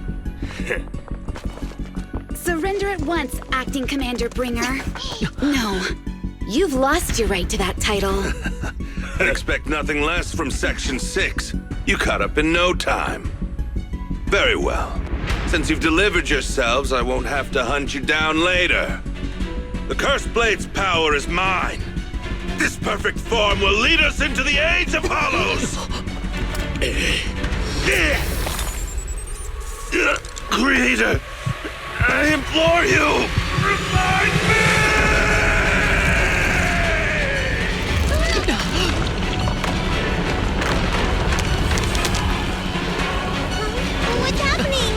Surrender at once, Acting Commander Bringer. No. You've lost your right to that title. I'd expect nothing less from Section 6. You caught up in no time. Very well. Since you've delivered yourselves, I won't have to hunt you down later. The Cursed Blade's power is mine. This perfect form will lead us into the Age of Hollows! Creator, I implore you, remind me! What's happening?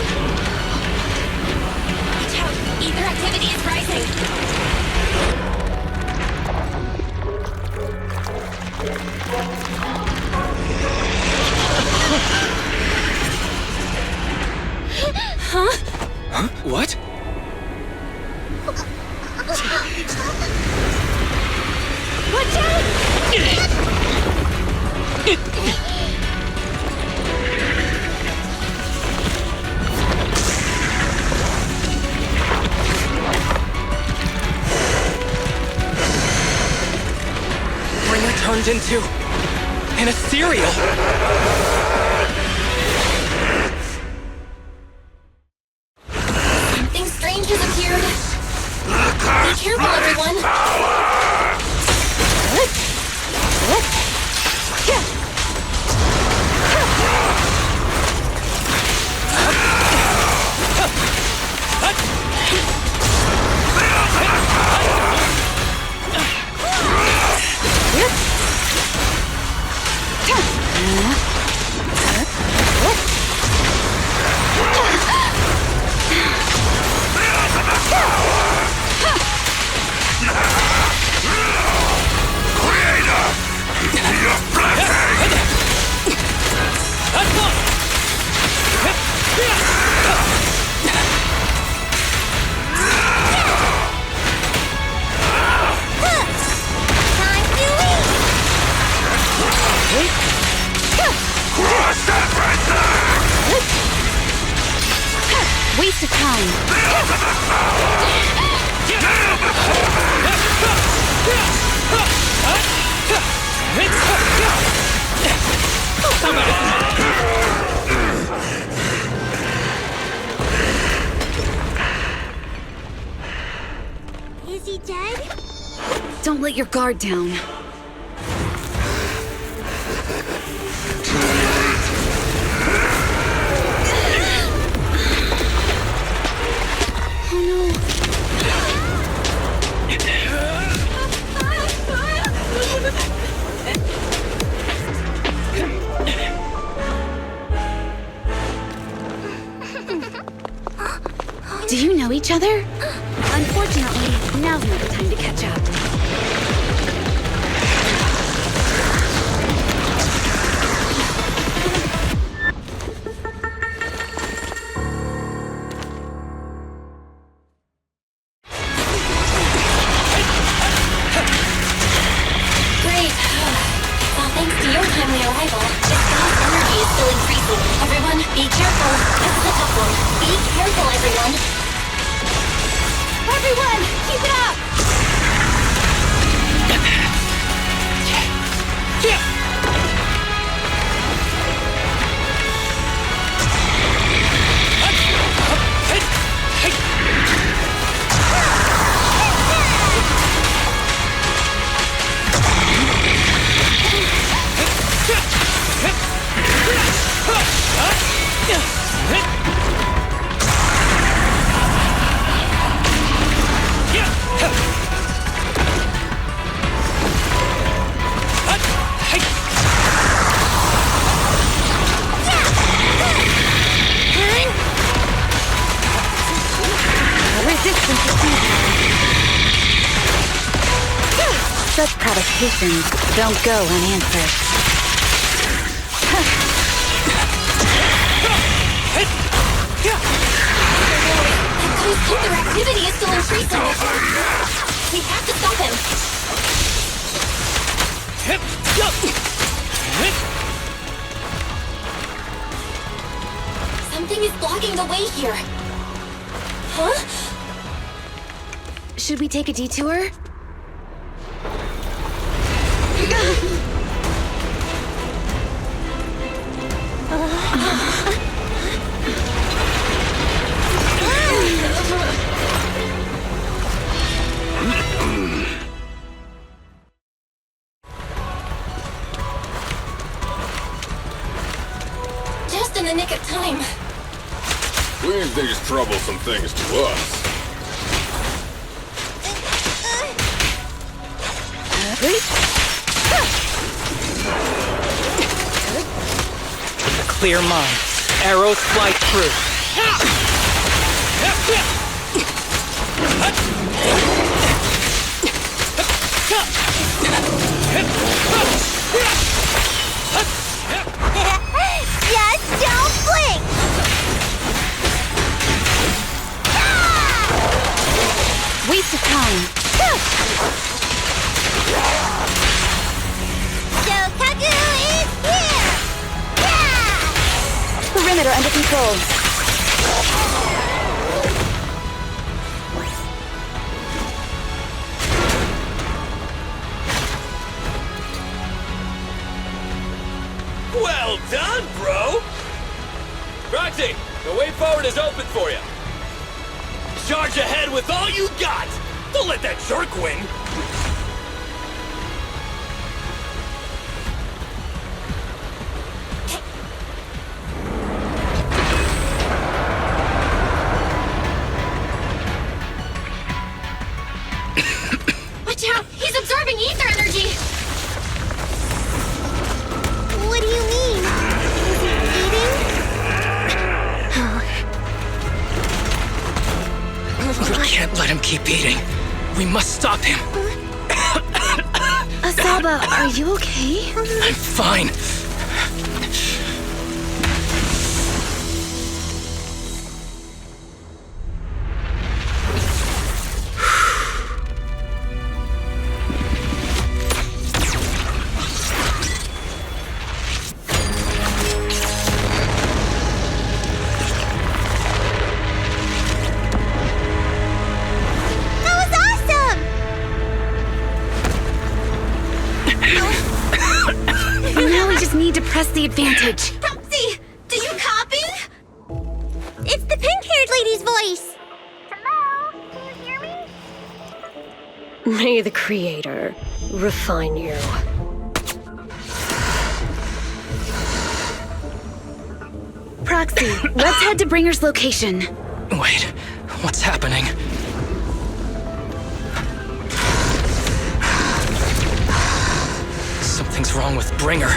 Watch out! Ether activity is rising! Huh? What? Watch out! Bringer turned into an ethereal. Something strange has appeared. Be careful, everyone. Waste of time. Is he dead? Don't let your guard down. Do you know each other? Unfortunately, now's not the time to catch up. Great. Well, thanks to your timely arrival, this guy's energy is still increasing. Everyone, be careful. This is a tough one. Be careful, everyone. Everyone, keep it up! Such provocations don't go unanswered. His ether activity is still increasing. We have to stop him. here. Huh? Should we take a detour? Just in the nick of time. Leave these troublesome things to us. Clear mind. Arrows fly true. Just don't blink! Waste of time. Shokaku is here! Perimeter under control. Well done, bro! Roxy, the way forward is open for you. Charge ahead with all you got! Don't let that jerk win! Watch out! He's absorbing ether energy! What do you mean? Is he eating? We can't let him keep eating. We must stop him. Asaba, are you okay? I'm fine. Now we just need to press the advantage. Proxy, do you copy? It's the pink-haired lady's voice. Hello, can you hear me? May the Creator refine you. Proxy, let's head to Bringer's location. Wait, what's happening? Something's wrong with Bringer.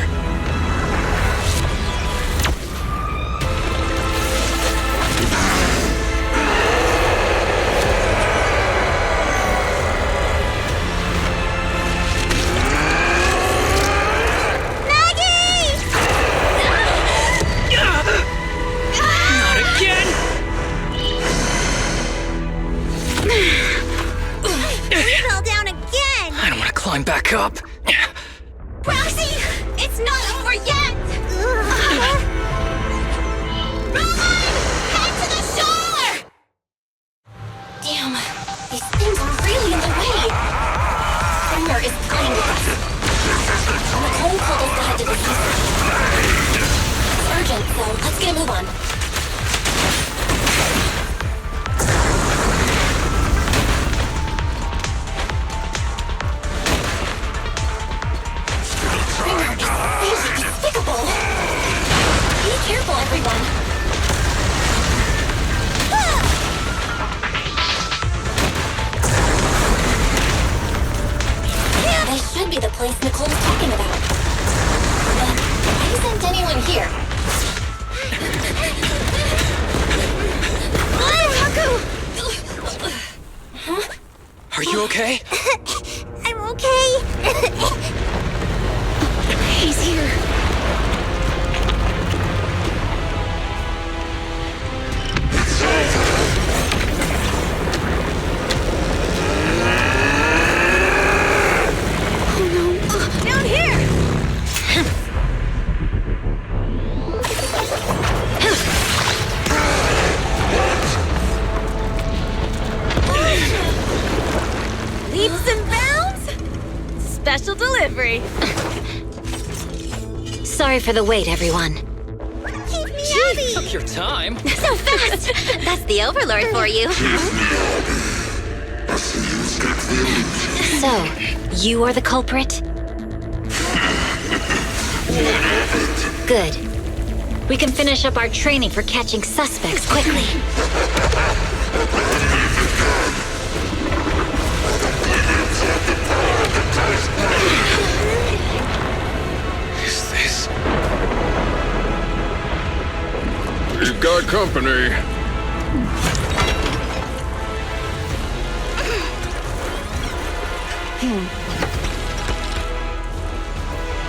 Climb back up. Roxy, it's not over yet! Run! Head to the shore! Damn, these things are really in the way. Bringer is playing with us. Nicole told us to head to the seaside. It's urgent, so let's get a move on. Be careful, everyone. This should be the place Nicole's talking about. But why isn't anyone here? Huh? Are you okay? I'm okay. He's here. Down here! Leaps and bounds? Special delivery. Sorry for the wait, everyone. Keep me Gee, took your time. So fast! That's the Overlord for you. So, you are the culprit? Good. We can finish up our training for catching suspects quickly. Is this? We've got company.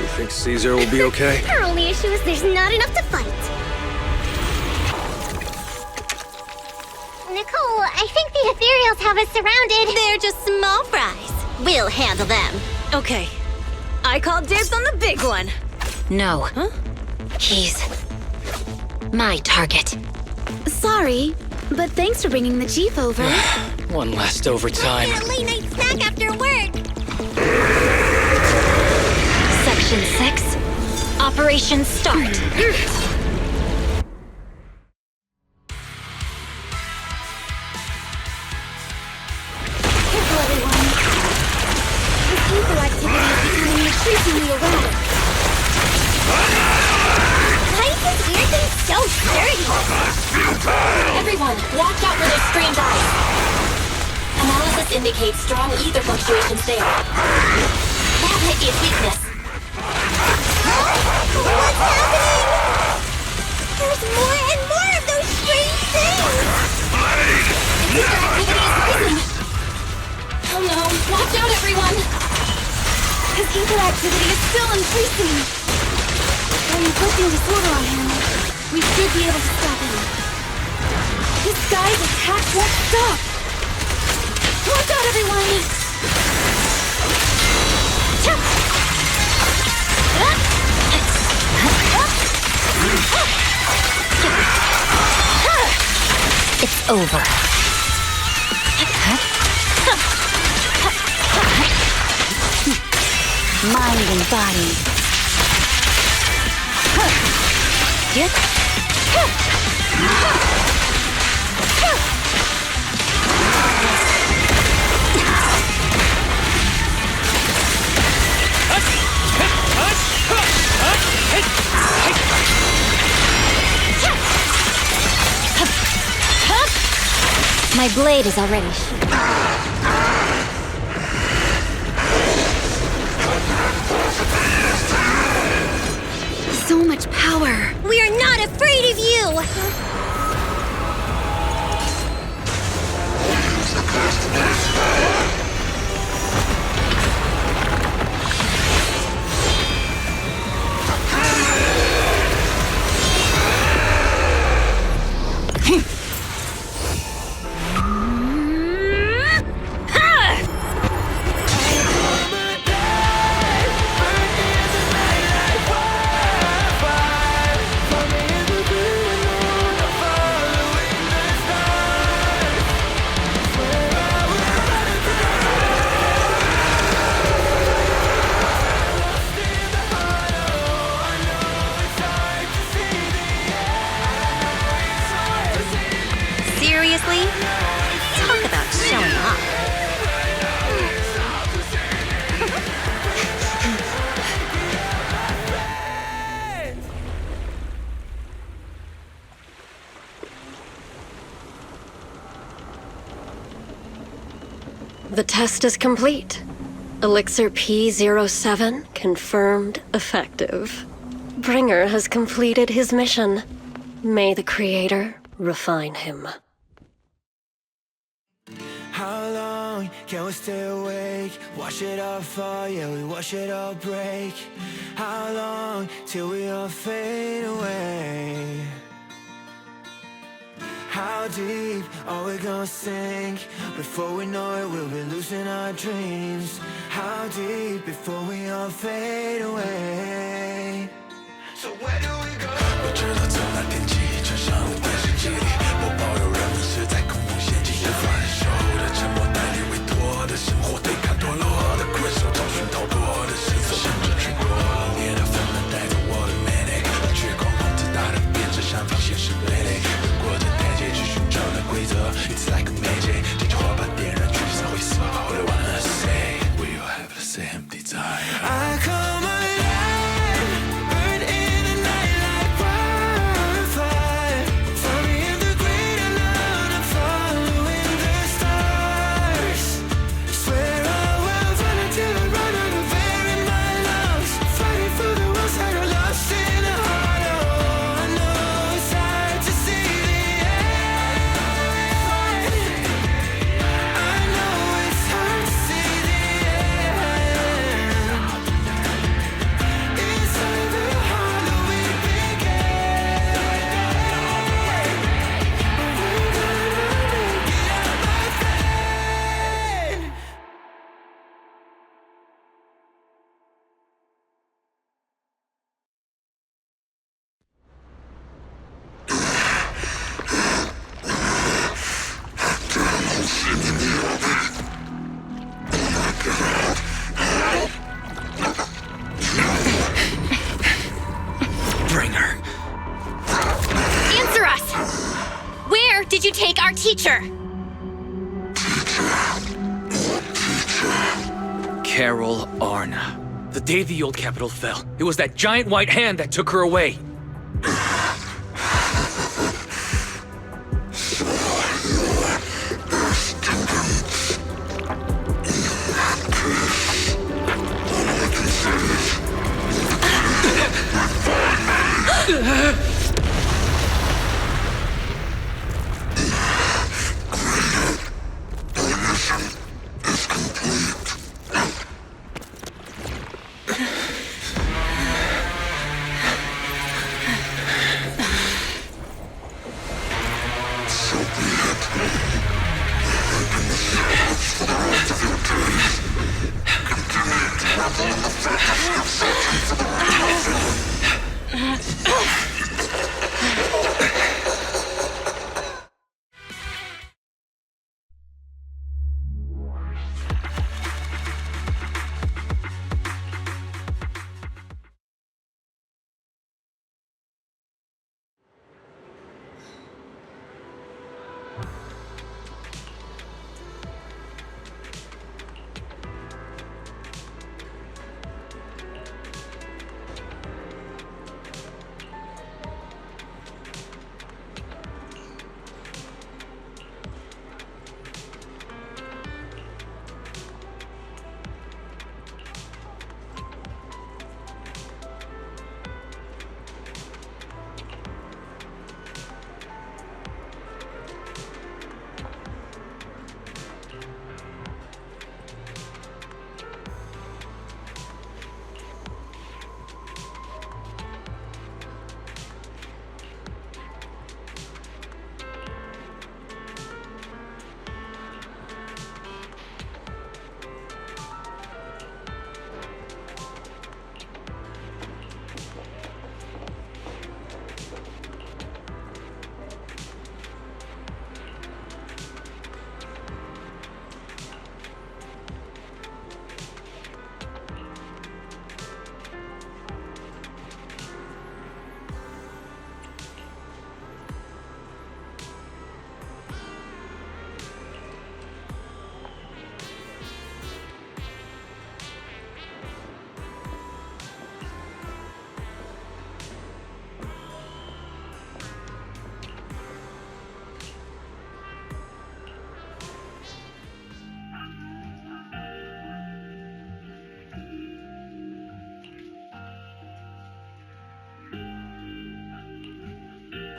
You think Caesar will be okay? Our only issue is there's not enough to fight. Nicole, I think the ethereals have us surrounded. They're just small fries. We'll handle them. Okay. I called dibs on the big one. No. Huh? He's my target. Sorry, but thanks for bringing the chief over. One last overtime. Get a late night snack after work. Section 6. Operation start. Evil activity is becoming increasingly erratic. Why is this weird thing so dirty? Everyone, watch out for those strange eyes. Analysis indicates strong ether fluctuations there. That might be a weakness. What's happening? There's more and more of those strange things. Ether activity is rising. Oh no, watch out everyone! His ether activity is still increasing. We're inflicting disorder on him. We should be able to stop him. This guy's attack won't stop. Watch out, everyone! It's over. Mind and body. My blade is already. So much power. We are not afraid of you. Seriously? Talk about showing off. The test is complete. Elixir P07 confirmed effective. Bringer has completed his mission. May the Creator refine him. How long can we stay awake? Wash it all fall, yeah, we wash it all break. How long till we all fade away? How deep are we gonna sink? Before we know it, we'll be losing our dreams. How deep before we all fade away? So where do we go? 我知道怎么惦记，穿上电视机里，我保有人们是在空中掀起的反手的沉默，带你委托的生活对抗。teacher! Carol Arna. The day the old capital fell, it was that giant white hand that took her away.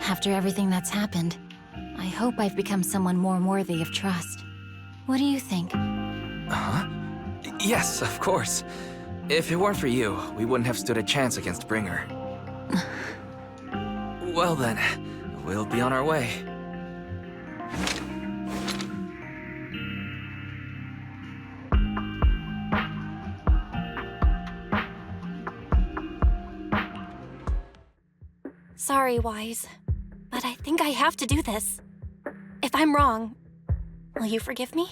After everything that's happened, I hope I've become someone more worthy of trust. What do you think? Huh? Yes, of course. If it weren't for you, we wouldn't have stood a chance against Bringer. Well then, we'll be on our way. Sorry, Wise, but I think I have to do this. If I'm wrong, will you forgive me?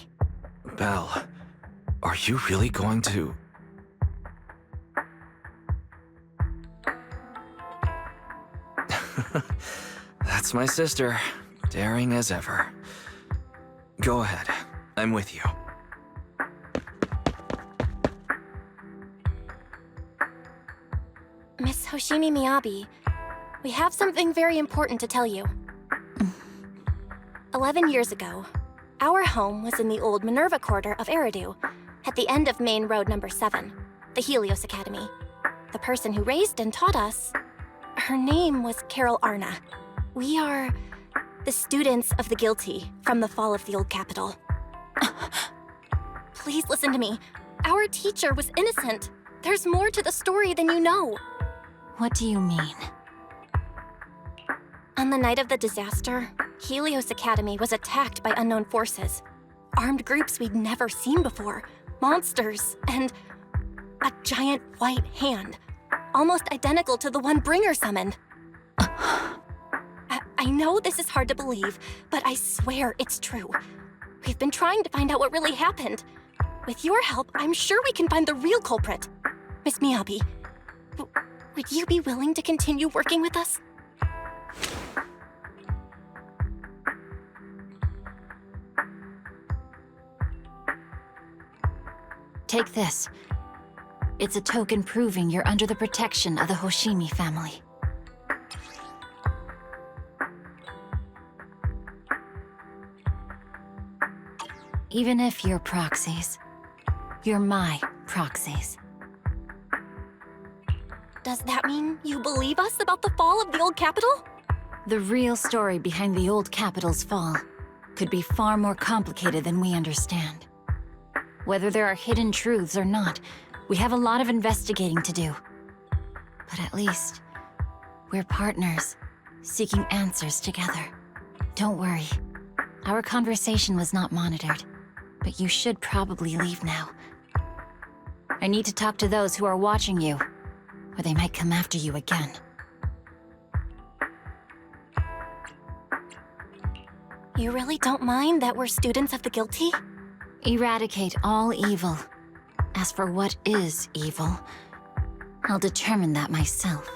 Belle, are you really going to... That's my sister, daring as ever. Go ahead, I'm with you. Miss Hoshimi Miyabi, we have something very important to tell you. 11 years ago, our home was in the old Minerva Quarter of Eridu, at the end of Main Road number 7, the Helios Academy. The person who raised and taught us, her name was Carol Arna. We are the students of the guilty from the fall of the old capital. Please listen to me. Our teacher was innocent. There's more to the story than you know. What do you mean? On the night of the disaster, Helios Academy was attacked by unknown forces. Armed groups we'd never seen before, monsters, and a giant white hand, almost identical to the one Bringer summoned. I know this is hard to believe, but I swear it's true. We've been trying to find out what really happened. With your help, I'm sure we can find the real culprit. Miss Miyabi, would you be willing to continue working with us? Take this. It's a token proving you're under the protection of the Hoshimi family. Even if you're proxies, you're my proxies. Does that mean you believe us about the fall of the old capital? The real story behind the old capital's fall could be far more complicated than we understand. Whether there are hidden truths or not, we have a lot of investigating to do. But at least, we're partners, seeking answers together. Don't worry. Our conversation was not monitored, but you should probably leave now. I need to talk to those who are watching you, or they might come after you again. You really don't mind that we're students of the guilty? Eradicate all evil. As for what is evil, I'll determine that myself.